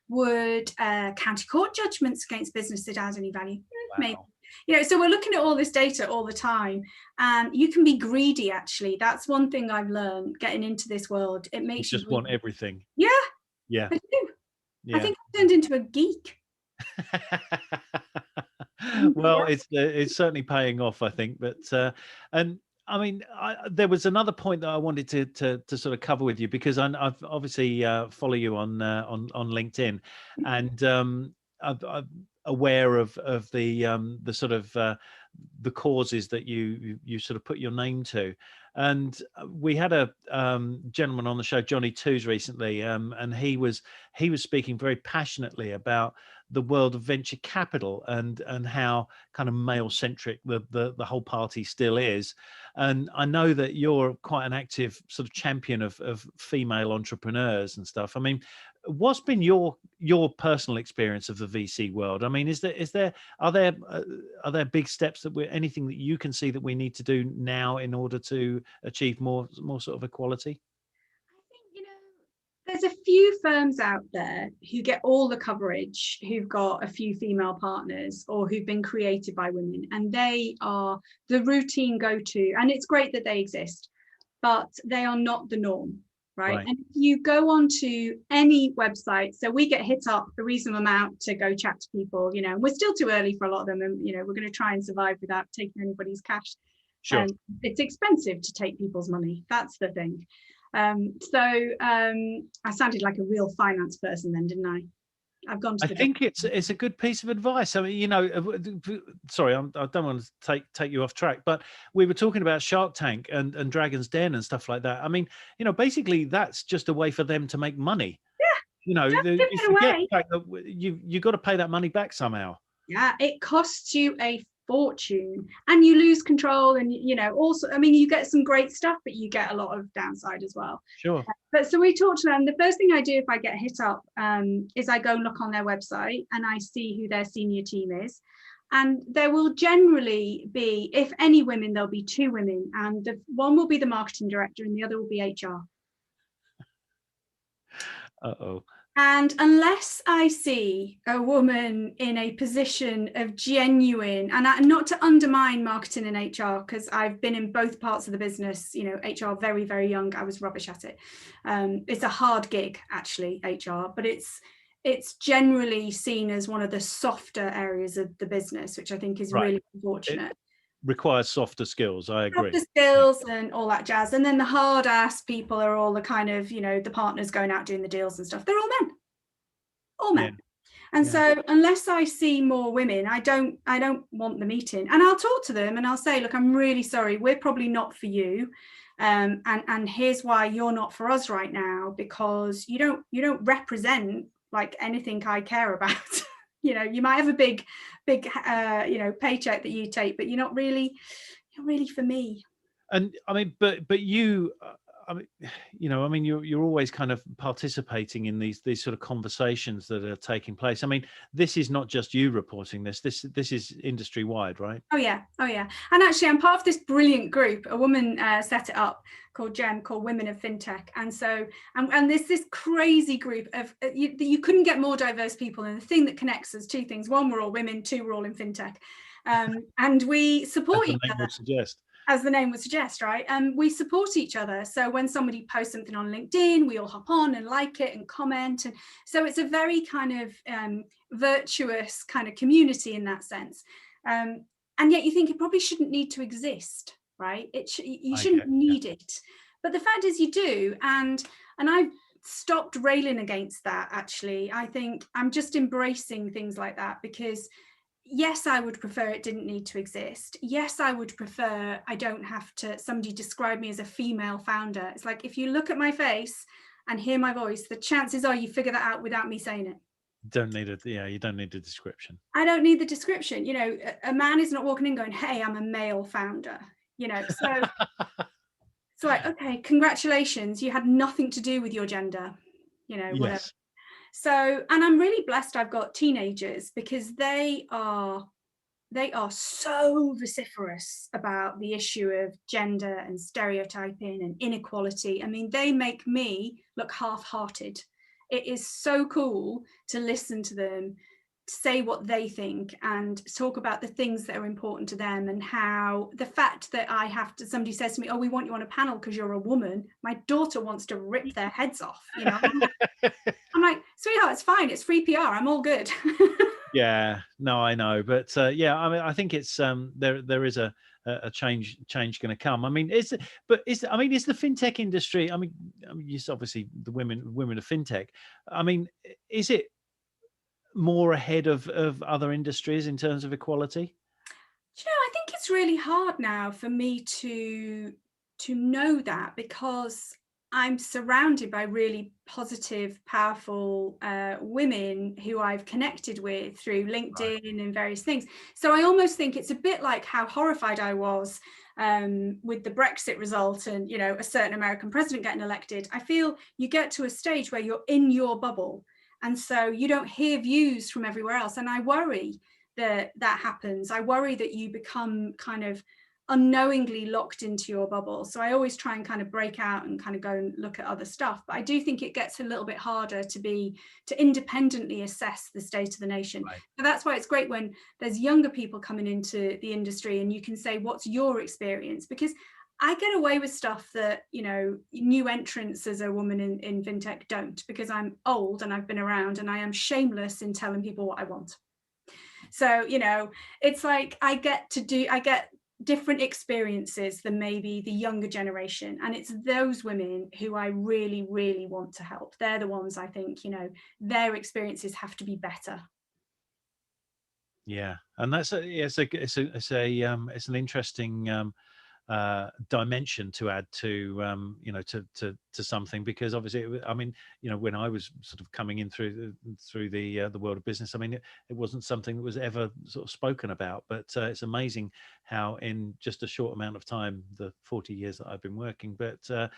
Would county court judgments against businesses add any value? Maybe. So we're looking at all this data all the time, and you can be greedy. Actually, that's one thing I've learned getting into this world. It makes you just want everything. Yeah. I do. Yeah. I think I turned into a geek. Well, it's certainly paying off, I think. But and I mean, there was another point that I wanted to sort of cover with you, because I've obviously follow you on LinkedIn, and I'm aware of the sort of the causes that you sort of put your name to. And we had a gentleman on the show, Johnny Twos, recently, and he was speaking very passionately about the world of venture capital and how kind of male centric the whole party still is. And I know that you're quite an active sort of champion of female entrepreneurs and stuff. I mean, what's been your personal experience of the VC world? I mean, are there big steps anything that you can see that we need to do now in order to achieve more sort of equality? I think, there's a few firms out there who get all the coverage, who've got a few female partners or who've been created by women, and they are the routine go-to, and it's great that they exist, but they are not the norm. Right. And if you go onto any website, so we get hit up a reasonable amount to go chat to people, and we're still too early for a lot of them, and we're going to try and survive without taking anybody's cash. Sure. It's expensive to take people's money. That's the thing. So I sounded like a real finance person then, didn't I? I've gone to I think it's a good piece of advice. I mean, sorry, I don't want to take you off track, but we were talking about Shark Tank and Dragon's Den and stuff like that. I mean, basically that's just a way for them to make money. Yeah. You forget the fact that you got to pay that money back somehow. Yeah, it costs you a fortune, and you lose control, and also, I mean, you get some great stuff, but you get a lot of downside as well. Sure. But so we talked to them. The first thing I do if I get hit up is I go and look on their website and I see who their senior team is, and there will generally be, if any women, there'll be 2 women, and the one will be the marketing director and the other will be HR. Uh-oh. And unless I see a woman in a position of genuine, and not to undermine marketing and HR, because I've been in both parts of the business, HR very, very young, I was rubbish at it. It's a hard gig, actually, HR, but it's it's generally seen as one of the softer areas of the business, which I think is Right. really It unfortunate. requires softer skills. I agree. Softer skills and all that jazz. And then the hard ass people are all the kind of, the partners going out doing the deals and stuff. They're all men. And Yeah. so unless I see more women, I don't want the meeting. And I'll talk to them and I'll say, look, I'm really sorry, we're probably not for you. And here's why you're not for us right now, because you don't represent like anything I care about. You might have a big paycheck that you take, but you're not really for me. And I mean, but you, I mean, you're always kind of participating in these sort of conversations that are taking place. I mean, this is not just you reporting this. This is industry wide, right? Oh yeah. And actually, I'm part of this brilliant group. A woman set it up called Jem, called Women of Fintech. And so, and there's this crazy group of you couldn't get more diverse people. And the thing that connects us, two things: one, we're all women; two, we're all in fintech, and we support each other. As the name would suggest, right? We support each other. So when somebody posts something on LinkedIn, we all hop on and like it and comment. And so it's a very kind of virtuous kind of community in that sense. And yet you think it probably shouldn't need to exist, right? You shouldn't need it. But the fact is you do. And I've stopped railing against that, actually. I think I'm just embracing things like that because yes, I would prefer it didn't need to exist. Yes, I would prefer I don't have to somebody describe me as a female founder. It's like, if you look at my face and hear my voice, the chances are you figure that out without me saying it. You don't need it. Yeah, you don't need the description. I don't need the description. A man is not walking in going, hey, I'm a male founder. So it's like, okay, congratulations. You had nothing to do with your gender, whatever. Yes. So, and I'm really blessed I've got teenagers because they are so vociferous about the issue of gender and stereotyping and inequality. I mean, they make me look half-hearted. It is so cool to listen to them say what they think and talk about the things that are important to them, and how the fact that somebody says to me, oh, we want you on a panel because you're a woman. My daughter wants to rip their heads off. I'm like, sweetheart, it's fine. It's free PR. I'm all good. Yeah, no, I know. But yeah, I mean, I think it's there is a change going to come. I mean, is the fintech industry, I mean, yes, obviously the women of fintech. I mean, is it more ahead of other industries in terms of equality? I think it's really hard now for me to know that, because I'm surrounded by really positive, powerful women who I've connected with through LinkedIn and various things. So I almost think it's a bit like how horrified I was with the Brexit result and, a certain American president getting elected. I feel you get to a stage where you're in your bubble, and so you don't hear views from everywhere else. And I worry that happens. I worry that you become kind of unknowingly locked into your bubble. So I always try and kind of break out and kind of go and look at other stuff. But I do think it gets a little bit harder to independently assess the state of the nation. Right. So that's why it's great when there's younger people coming into the industry and you can say, what's your experience? Because I get away with stuff that, new entrants as a woman in fintech don't, because I'm old and I've been around, and I am shameless in telling people what I want. So, it's like I get different experiences than maybe the younger generation. And it's those women who I really, really want to help. They're the ones I think, their experiences have to be better. Yeah. And that's it's an interesting dimension to add to to something, because obviously when I was sort of coming in through the world of business, I mean it wasn't something that was ever sort of spoken about, but it's amazing how in just a short amount of time, the 40 years that I've been working, but that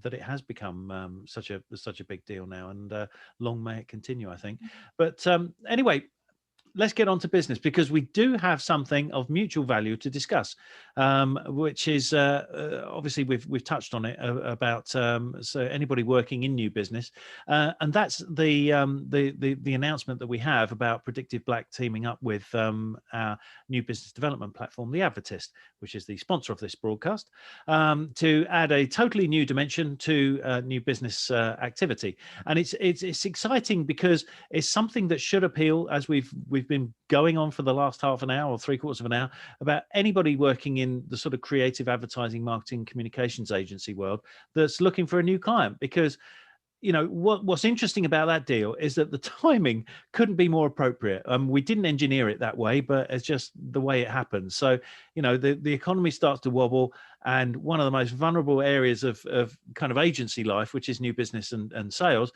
it has become such a big deal now, and long may it continue, I think. But anyway, let's get on to business, because we do have something of mutual value to discuss. which is obviously we've touched on it about so anybody working in new business, and that's the announcement that we have about Predictive Black teaming up with our new business development platform, the Advertist, which is the sponsor of this broadcast, to add a totally new dimension to new business activity. And it's exciting because it's something that should appeal, as we've been going on for the last half an hour or 3/4 of an hour, about anybody working in the sort of creative advertising, marketing, communications agency world that's looking for a new client. Because what's interesting about that deal is that the timing couldn't be more appropriate. We didn't engineer it that way, but it's just the way it happens. So the economy starts to wobble, and one of the most vulnerable areas of kind of agency life, which is new business and sales,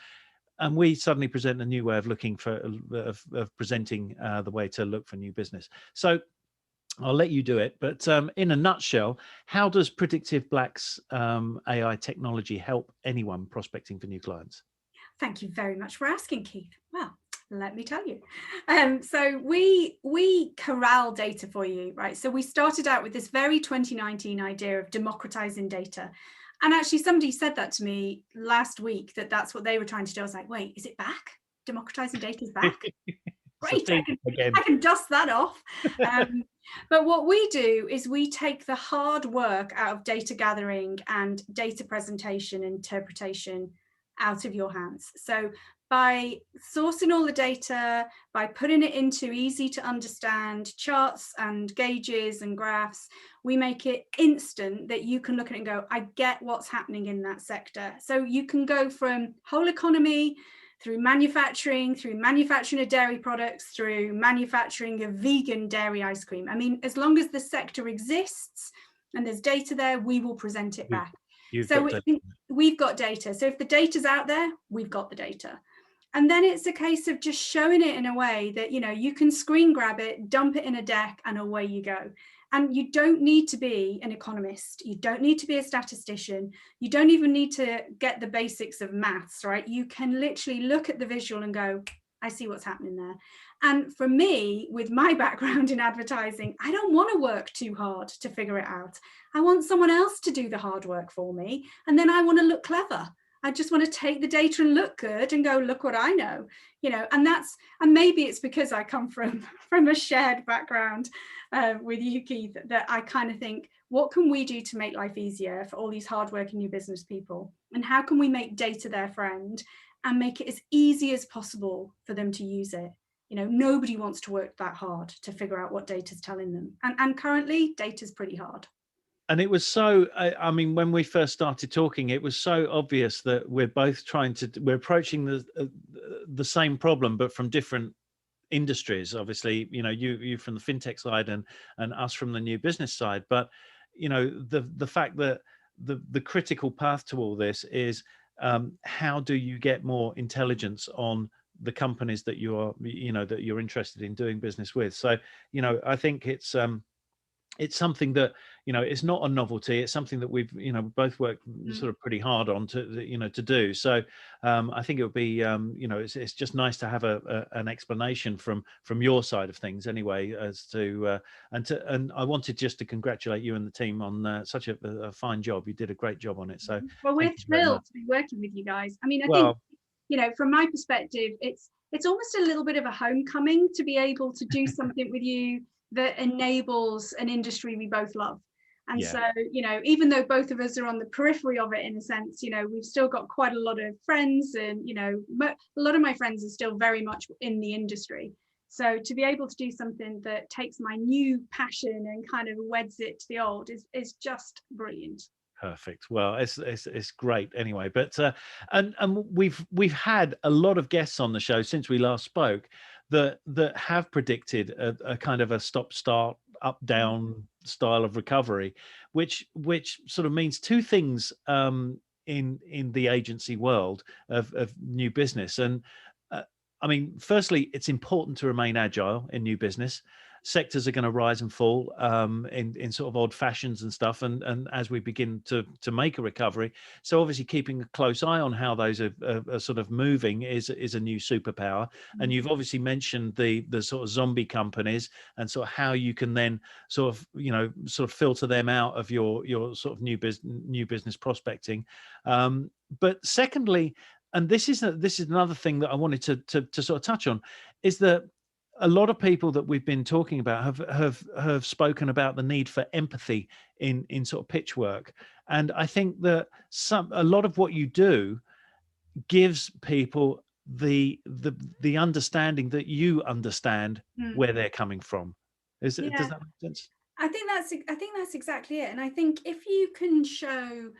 and we suddenly present a new way of looking for of presenting the way to look for new business. So I'll let you do it, but in a nutshell, how does Predictive Black's AI technology help anyone prospecting for new clients? Thank you very much for asking, Keith. Well, let me tell you. So we corral data for you, right? So we started out with this very 2019 idea of democratizing data. And actually somebody said that to me last week, that's what they were trying to do. I was like, wait, is it back? Democratizing data is back? Great, I can dust that off. But what we do is we take the hard work out of data gathering and data presentation, interpretation out of your hands. So by sourcing all the data, by putting it into easy to understand charts and gauges and graphs, we make it instant that you can look at it and go, I get what's happening in that sector. So you can go from whole economy through manufacturing of dairy products, through manufacturing of vegan dairy ice cream. I mean, as long as the sector exists and there's data there, we will present it back. We've got data. So if the data's out there, we've got the data. And then it's a case of just showing it in a way that, you can screen grab it, dump it in a deck, and away you go. And you don't need to be an economist. You don't need to be a statistician. You don't even need to get the basics of maths, right? You can literally look at the visual and go, I see what's happening there. And for me, with my background in advertising, I don't want to work too hard to figure it out. I want someone else to do the hard work for me. And then I want to look clever. I just want to take the data and look good and go, look what I know, and maybe it's because I come from a shared background with you, Keith, that I kind of think, what can we do to make life easier for all these hardworking new business people? And how can we make data their friend and make it as easy as possible for them to use it? Nobody wants to work that hard to figure out what data's telling them. And currently, data's pretty hard. And it was so, I mean, when we first started talking, it was so obvious that we're both we're approaching the same problem, but from different industries. Obviously, you from the fintech side and us from the new business side. But, the fact that the critical path to all this is how do you get more intelligence on the companies that that you're interested in doing business with? So, I think it's something that it's not a novelty. It's something that we've both worked sort of pretty hard on to do. So I think it would be it's just nice to have an explanation from your side of things anyway, as to and I wanted just to congratulate you and the team on such a fine job. You did a great job on it. So well, we're thrilled to be working with you guys. I mean, I think from my perspective, it's almost a little bit of a homecoming to be able to do something with you that enables an industry we both love. And so, even though both of us are on the periphery of it, in a sense, we've still got quite a lot of friends, and, a lot of my friends are still very much in the industry. So to be able to do something that takes my new passion and kind of weds it to the old is just brilliant. Perfect. Well, it's great anyway. But and we've had a lot of guests on the show since we last spoke that have predicted a kind of a stop-start, up-down style of recovery, which sort of means two things in the agency world of new business. And I mean, firstly, it's important to remain agile in new business. sectors are going to rise and fall in sort of odd fashions and stuff, and as we begin to make a recovery. So obviously keeping a close eye on how those are sort of moving is a new superpower. And you've obviously mentioned the sort of zombie companies, and sort of how you can then sort of, you know, sort of filter them out of your sort of new business prospecting. But secondly, and this is another thing that I wanted to sort of touch on, is that a lot of people that we've been talking about have spoken about the need for empathy in sort of pitch work. And I think that a lot of what you do gives people the understanding that you understand where they're coming from. Does that make sense? I think that's exactly it. And I think if you can show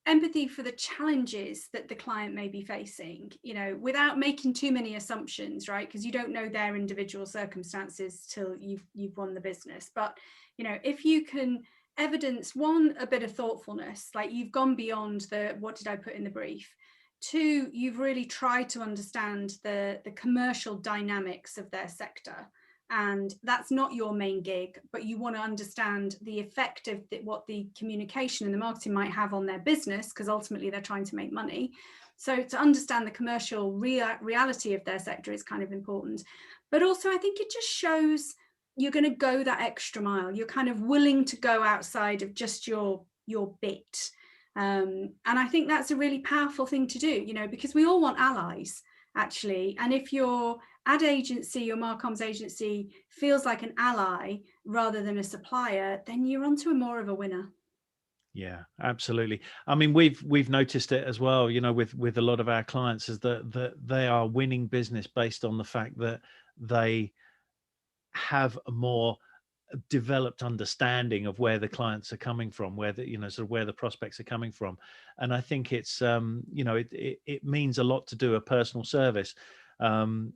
empathy for the challenges that the client may be facing, you know, without making too many assumptions, right? Because you don't know their individual circumstances till you've won the business. But, you know, if you can evidence, one, a bit of thoughtfulness, like you've gone beyond the what did I put in the brief. Two, you've really tried to understand the commercial dynamics of their sector. And that's not your main gig, but you want to understand the effect of what the communication and the marketing might have on their business, because ultimately they're trying to make money. So to understand the commercial reality of their sector is kind of important. But also I think it just shows you're going to go that extra mile. You're kind of willing to go outside of just your bit. And I think that's a really powerful thing to do, you know, because we all want allies, actually. And if your ad agency, your marcoms agency feels like an ally rather than a supplier, then you're onto a more of a winner. Yeah, absolutely. I mean, we've noticed it as well, you know, with a lot of our clients, is that they are winning business based on the fact that they have a more developed understanding of where the clients are coming from, where the, you know, sort of where the prospects are coming from. And I think it's you know, it means a lot to do a personal service. You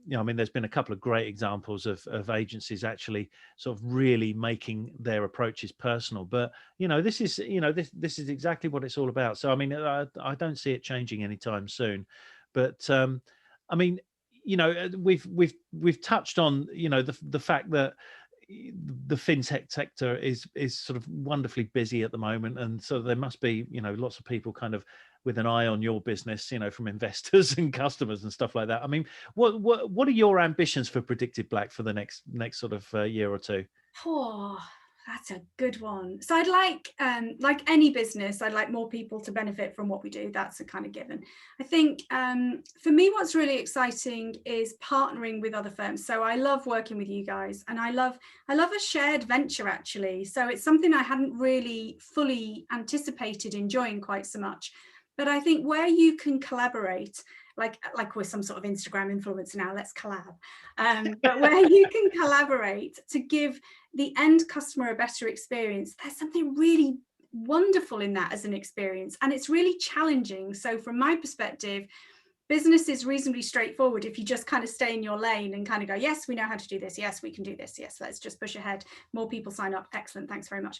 know, I mean, there's been a couple of great examples of agencies actually sort of really making their approaches personal. But, you know, this is, you know, this is exactly what it's all about. So I mean, I don't see it changing anytime soon. But I mean, you know, we've touched on, you know, the fact that the fintech sector is sort of wonderfully busy at the moment, and so there must be, you know, lots of people kind of with an eye on your business, you know, from investors and customers and stuff like that. I mean, what are your ambitions for Predictive Black for the next sort of year or two? Oh, that's a good one. So I'd like any business, I'd like more people to benefit from what we do. That's a kind of given. I think for me, what's really exciting is partnering with other firms. So I love working with you guys, and I love a shared venture, actually. So it's something I hadn't really fully anticipated enjoying quite so much. But I think where you can collaborate, like we're some sort of Instagram influencer now, let's collab. But where you can collaborate to give the end customer a better experience, there's something really wonderful in that as an experience. And it's really challenging. So from my perspective, business is reasonably straightforward if you just kind of stay in your lane and kind of go, yes, we know how to do this. Yes, we can do this. Yes, let's just push ahead. More people sign up. Excellent. Thanks very much.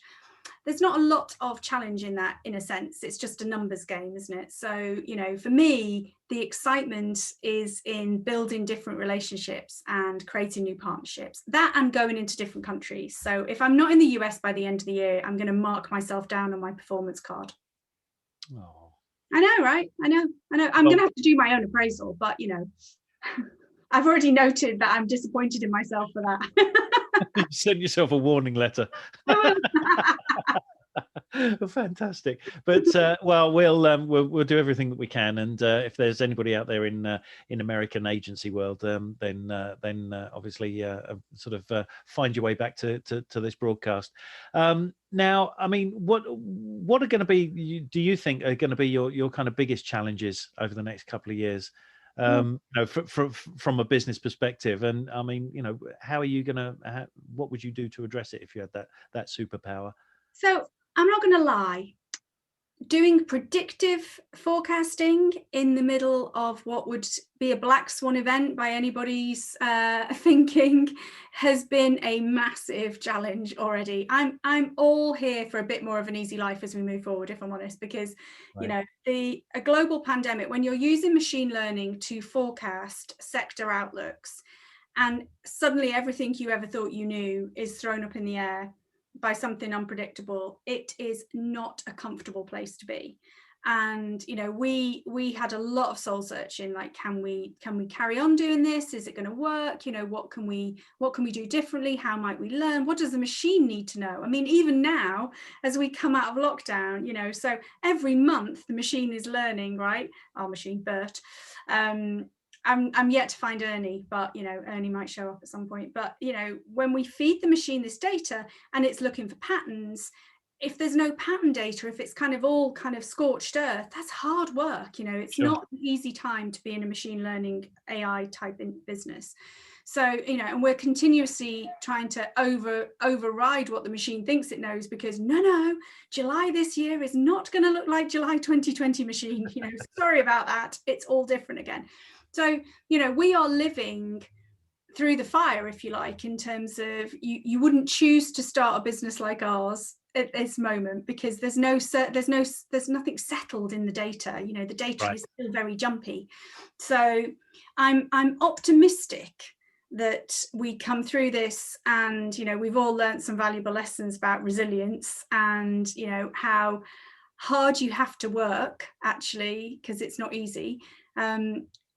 There's not a lot of challenge in that, in a sense. It's just a numbers game, isn't it? So, you know, for me, the excitement is in building different relationships and creating new partnerships. That and going into different countries. So if I'm not in the US by the end of the year, I'm going to mark myself down on my performance card. Oh. I know, right? I know. I'm going to have to do my own appraisal, but, you know, I've already noted that I'm disappointed in myself for that. You sent yourself a warning letter. Fantastic. But well, we'll do everything that we can, and if there's anybody out there in American agency world, then obviously sort of find your way back to this broadcast. Now, I mean, what are going to be, do you think are going to be your kind of biggest challenges over the next couple of years? You know, from a business perspective, and I mean, you know, how are you gonna? What would you do to address it if you had that superpower? So I'm not going to lie. Doing predictive forecasting in the middle of what would be a black swan event by anybody's thinking has been a massive challenge already. I'm all here for a bit more of an easy life as we move forward, if I'm honest, because you know, a global pandemic, when you're using machine learning to forecast sector outlooks, and suddenly everything you ever thought you knew is thrown up in the air by something unpredictable. It is not a comfortable place to be. And we had a lot of soul searching, like, can we carry on doing this? Is it going to work? What can we do differently? How might we learn? What does the machine need to know? I mean, even now, as we come out of lockdown, so every month the machine is learning, right? Our machine, Bert. I'm yet to find Ernie, but Ernie might show up at some point. But when we feed the machine this data and it's looking for patterns, if there's no pattern data, if it's all scorched earth, that's hard work. It's Sure. not an easy time to be in a machine learning AI type in business. So and we're continuously trying to override what the machine thinks it knows, because no, July this year is not going to look like July 2020 machine. Sorry about that. It's all different again. So we are living through the fire, if you like, in terms of you wouldn't choose to start a business like ours at this moment, because there's nothing settled in the data. The data Right. is still very jumpy. So I'm optimistic that we come through this, and we've all learned some valuable lessons about resilience, and how hard you have to work, actually, because it's not easy.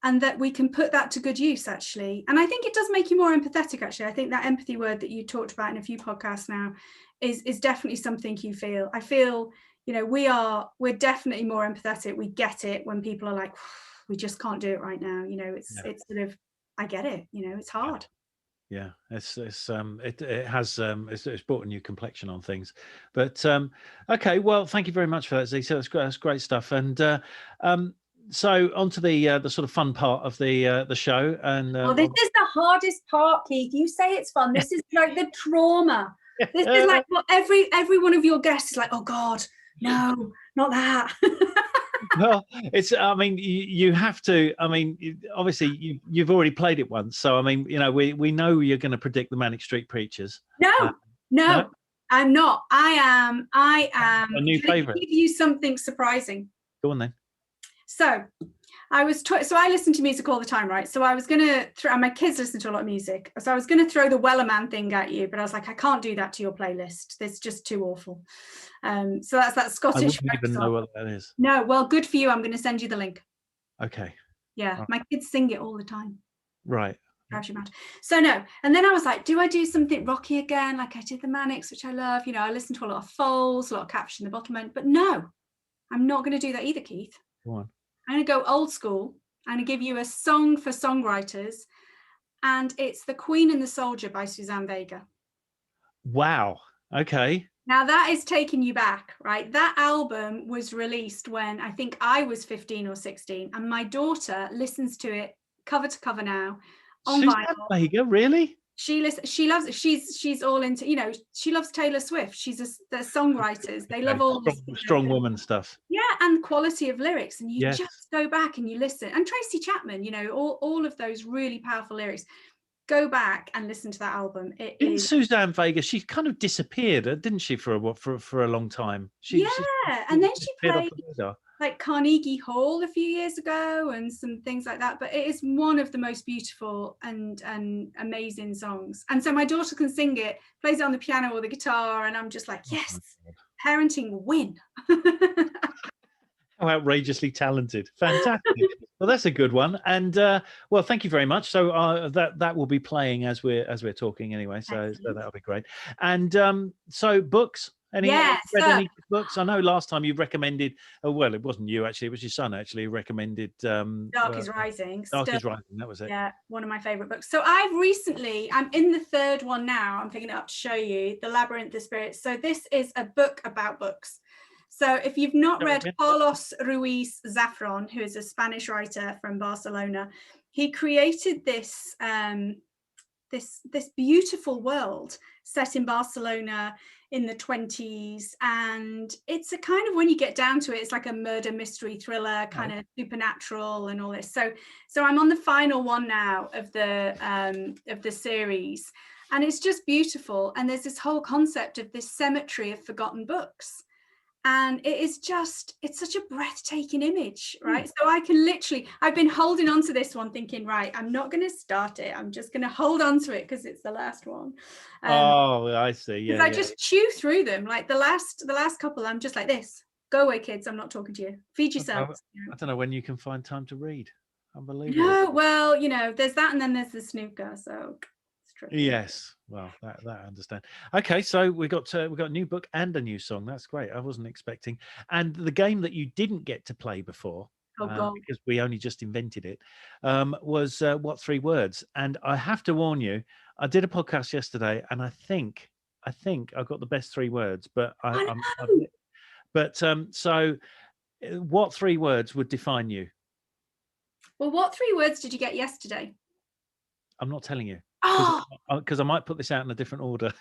And that we can put that to good use, actually. And I think it does make you more empathetic, actually. I think that empathy word that you talked about in a few podcasts now is definitely something you feel. I feel, we're definitely more empathetic. We get it when people are like, we just can't do it right now. It's sort of, I get it, it's hard. Yeah, it's brought a new complexion on things. But okay, well, thank you very much for that, Zitah. That's great stuff. And so on to the sort of fun part of the show. And this is the hardest part, Keith. You say it's fun. This is like the trauma. This is like what every one of your guests is like, oh God, no, not that. Well, it's, I mean, you have to, I mean, obviously you've already played it once. So, I mean, we know you're going to predict the Manic Street Preachers. No, I'm not. I am A new favorite. Give you something surprising. Go on then. So I listen to music all the time, right? So I was going to throw, and my kids listen to a lot of music. So I was going to throw the Wellerman thing at you, but I was like, I can't do that to your playlist. It's just too awful. So that's that Scottish. I wouldn't even know what that is. No, well, good for you. I'm going to send you the link. Okay. Yeah, right. My kids sing it all the time. Right. So no, and then I was like, do I do something rocky again, like I did the Manics, which I love? I listen to a lot of Foals, a lot of Catfish in the Bottlement, but no, I'm not going to do that either, Keith. Go on. I'm going to go old school. I'm going to give you a song for songwriters, and it's The Queen and the Soldier by Suzanne Vega. Wow. Okay. Now that is taking you back, right? That album was released when I think I was 15 or 16, and my daughter listens to it cover to cover now on Suzanne Vega, really? She loves it. She's all into, she loves Taylor Swift. They're songwriters. They love all this strong woman stuff. Yeah, and quality of lyrics. And you Yes. just go back and you listen. And Tracy Chapman, all of those really powerful lyrics. Go back and listen to that album. Didn't Suzanne Vega? She kind of disappeared, didn't she, for a long time? And then she played like Carnegie Hall a few years ago and some things like that. But it is one of the most beautiful and amazing songs. And so my daughter can sing it, plays it on the piano or the guitar, and I'm just like, yes, parenting win. How outrageously talented. Fantastic. Well, that's a good one. And well, thank you very much. So that will be playing as we're talking anyway. So that'll be great. And so books. Any books? I know last time you recommended. Well, it wasn't you actually; it was your son actually who recommended. Dark is Rising. Dark is Rising. That was it. Yeah, one of my favorite books. So I'm in the third one now. I'm picking it up to show you, The Labyrinth of Spirits. So this is a book about books. So if you've not read Carlos Ruiz Zafron, who is a Spanish writer from Barcelona, he created this this beautiful world set in Barcelona in the 20s, and it's a kind of, when you get down to it, it's like a murder mystery thriller, kind of supernatural and all this. So I'm on the final one now of the series, and it's just beautiful. And there's this whole concept of this cemetery of forgotten books. And it's such a breathtaking image, right? So I can literally, I've been holding on to this one thinking, right, I'm not going to start it. I'm just going to hold on to it because it's the last one. Oh, I see. Because Yeah, I yeah. just chew through them. Like the last couple, I'm just like this. Go away, kids. I'm not talking to you. Feed yourselves. I don't know when you can find time to read. Unbelievable. No, well, there's that, and then there's the snooker. So it's tricky. Yes, well, that I understand. Okay, so we got a new book and a new song. That's great. I wasn't expecting. And the game that you didn't get to play before, Oh God. because we only just invented it, was what three words? And I have to warn you, I did a podcast yesterday, and I think I got the best three words, but I I'm know. but so what three words would define you? Well, what three words did you get yesterday? I'm not telling you Oh. because I might put this out in a different order.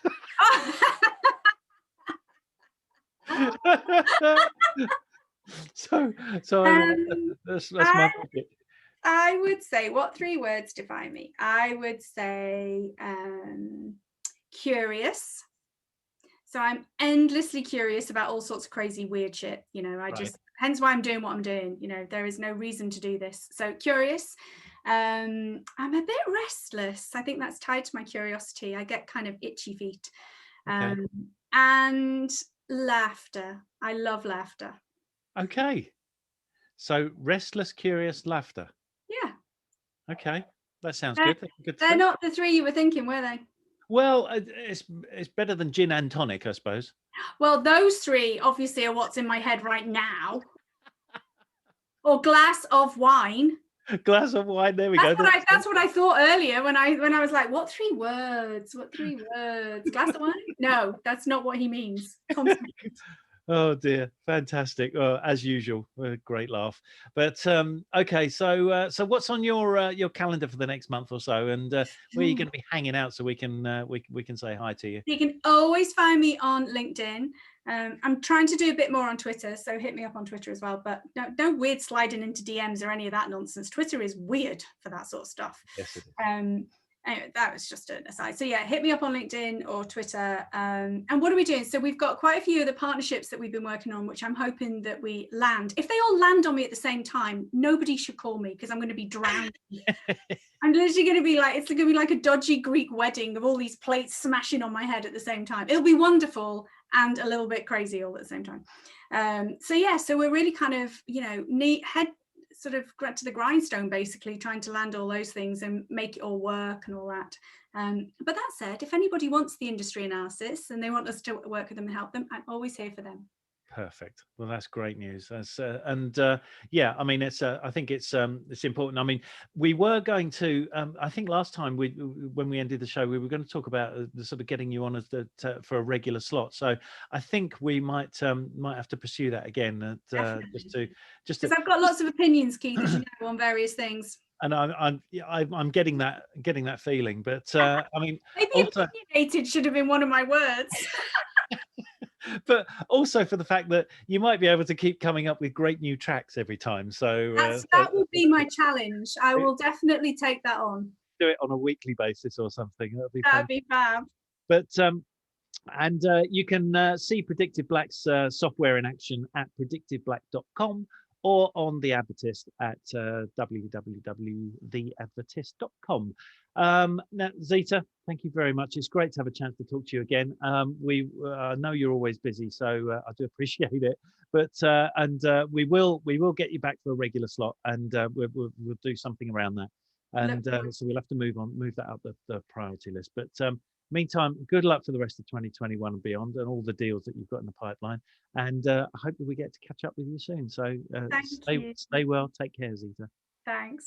so that's my pocket. I would say, what three words define me? I would say curious. So I'm endlessly curious about all sorts of crazy, weird shit. Hence why I'm doing what I'm doing. There is no reason to do this. So curious. I'm a bit restless. I think that's tied to my curiosity. I get kind of itchy feet. Okay. And laughter. I love laughter. Okay. So restless, curious, laughter. Yeah. Okay. That sounds good. They're not the three you were thinking, were they? Well, it's better than gin and tonic, I suppose. Well, those three obviously are what's in my head right now. Or glass of wine. Glass of wine. There we go. That's what I thought earlier when I was like, what three words? What three words? Glass of wine? No, that's not what he means. Oh dear, fantastic! As usual, a great laugh. But okay, so what's on your calendar for the next month or so, and where are you going to be hanging out so we can say hi to you? You can always find me on LinkedIn. I'm trying to do a bit more on Twitter, so hit me up on Twitter as well. But no weird sliding into DMs or any of that nonsense. Twitter is weird for that sort of stuff. Yes, it is. Anyway, that was just an aside. So yeah, hit me up on LinkedIn or Twitter. And what are we doing? So we've got quite a few of the partnerships that we've been working on, which I'm hoping that we land. If they all land on me at the same time, nobody should call me because I'm going to be drowned. I'm literally going to be like, it's going to be like a dodgy Greek wedding of all these plates smashing on my head at the same time. It'll be wonderful and a little bit crazy all at the same time. So we're really kind of, head sort of to the grindstone, basically trying to land all those things and make it all work and all that. But that said, if anybody wants the industry analysis and they want us to work with them and help them, I'm always here for them. Perfect. Well, that's great news. Yeah, I mean, I think it's important. I mean, we were going to. I think last time when we ended the show, we were going to talk about the sort of getting you on as for a regular slot. So I think we might have to pursue that again. Just because I've got lots of opinions, Keith, as you know, on various things. And I'm getting that feeling. But I mean, maybe also, opinionated should have been one of my words. But also for the fact that you might be able to keep coming up with great new tracks every time. So that would be my challenge. I will definitely take that on. Do it on a weekly basis or something. That'd be fab. But you can see Predictive Black's software in action at predictiveblack.com or on the Advertist at www.theadvertist.com. Now, Zitah, thank you very much. It's great to have a chance to talk to you again. We know you're always busy, so I do appreciate it. But we will get you back for a regular slot, and we'll do something around that. And so we'll have to move that up the priority list. But meantime, good luck for the rest of 2021 and beyond, and all the deals that you've got in the pipeline. And I hope that we get to catch up with you soon. So stay well. Take care, Zitah. Thanks.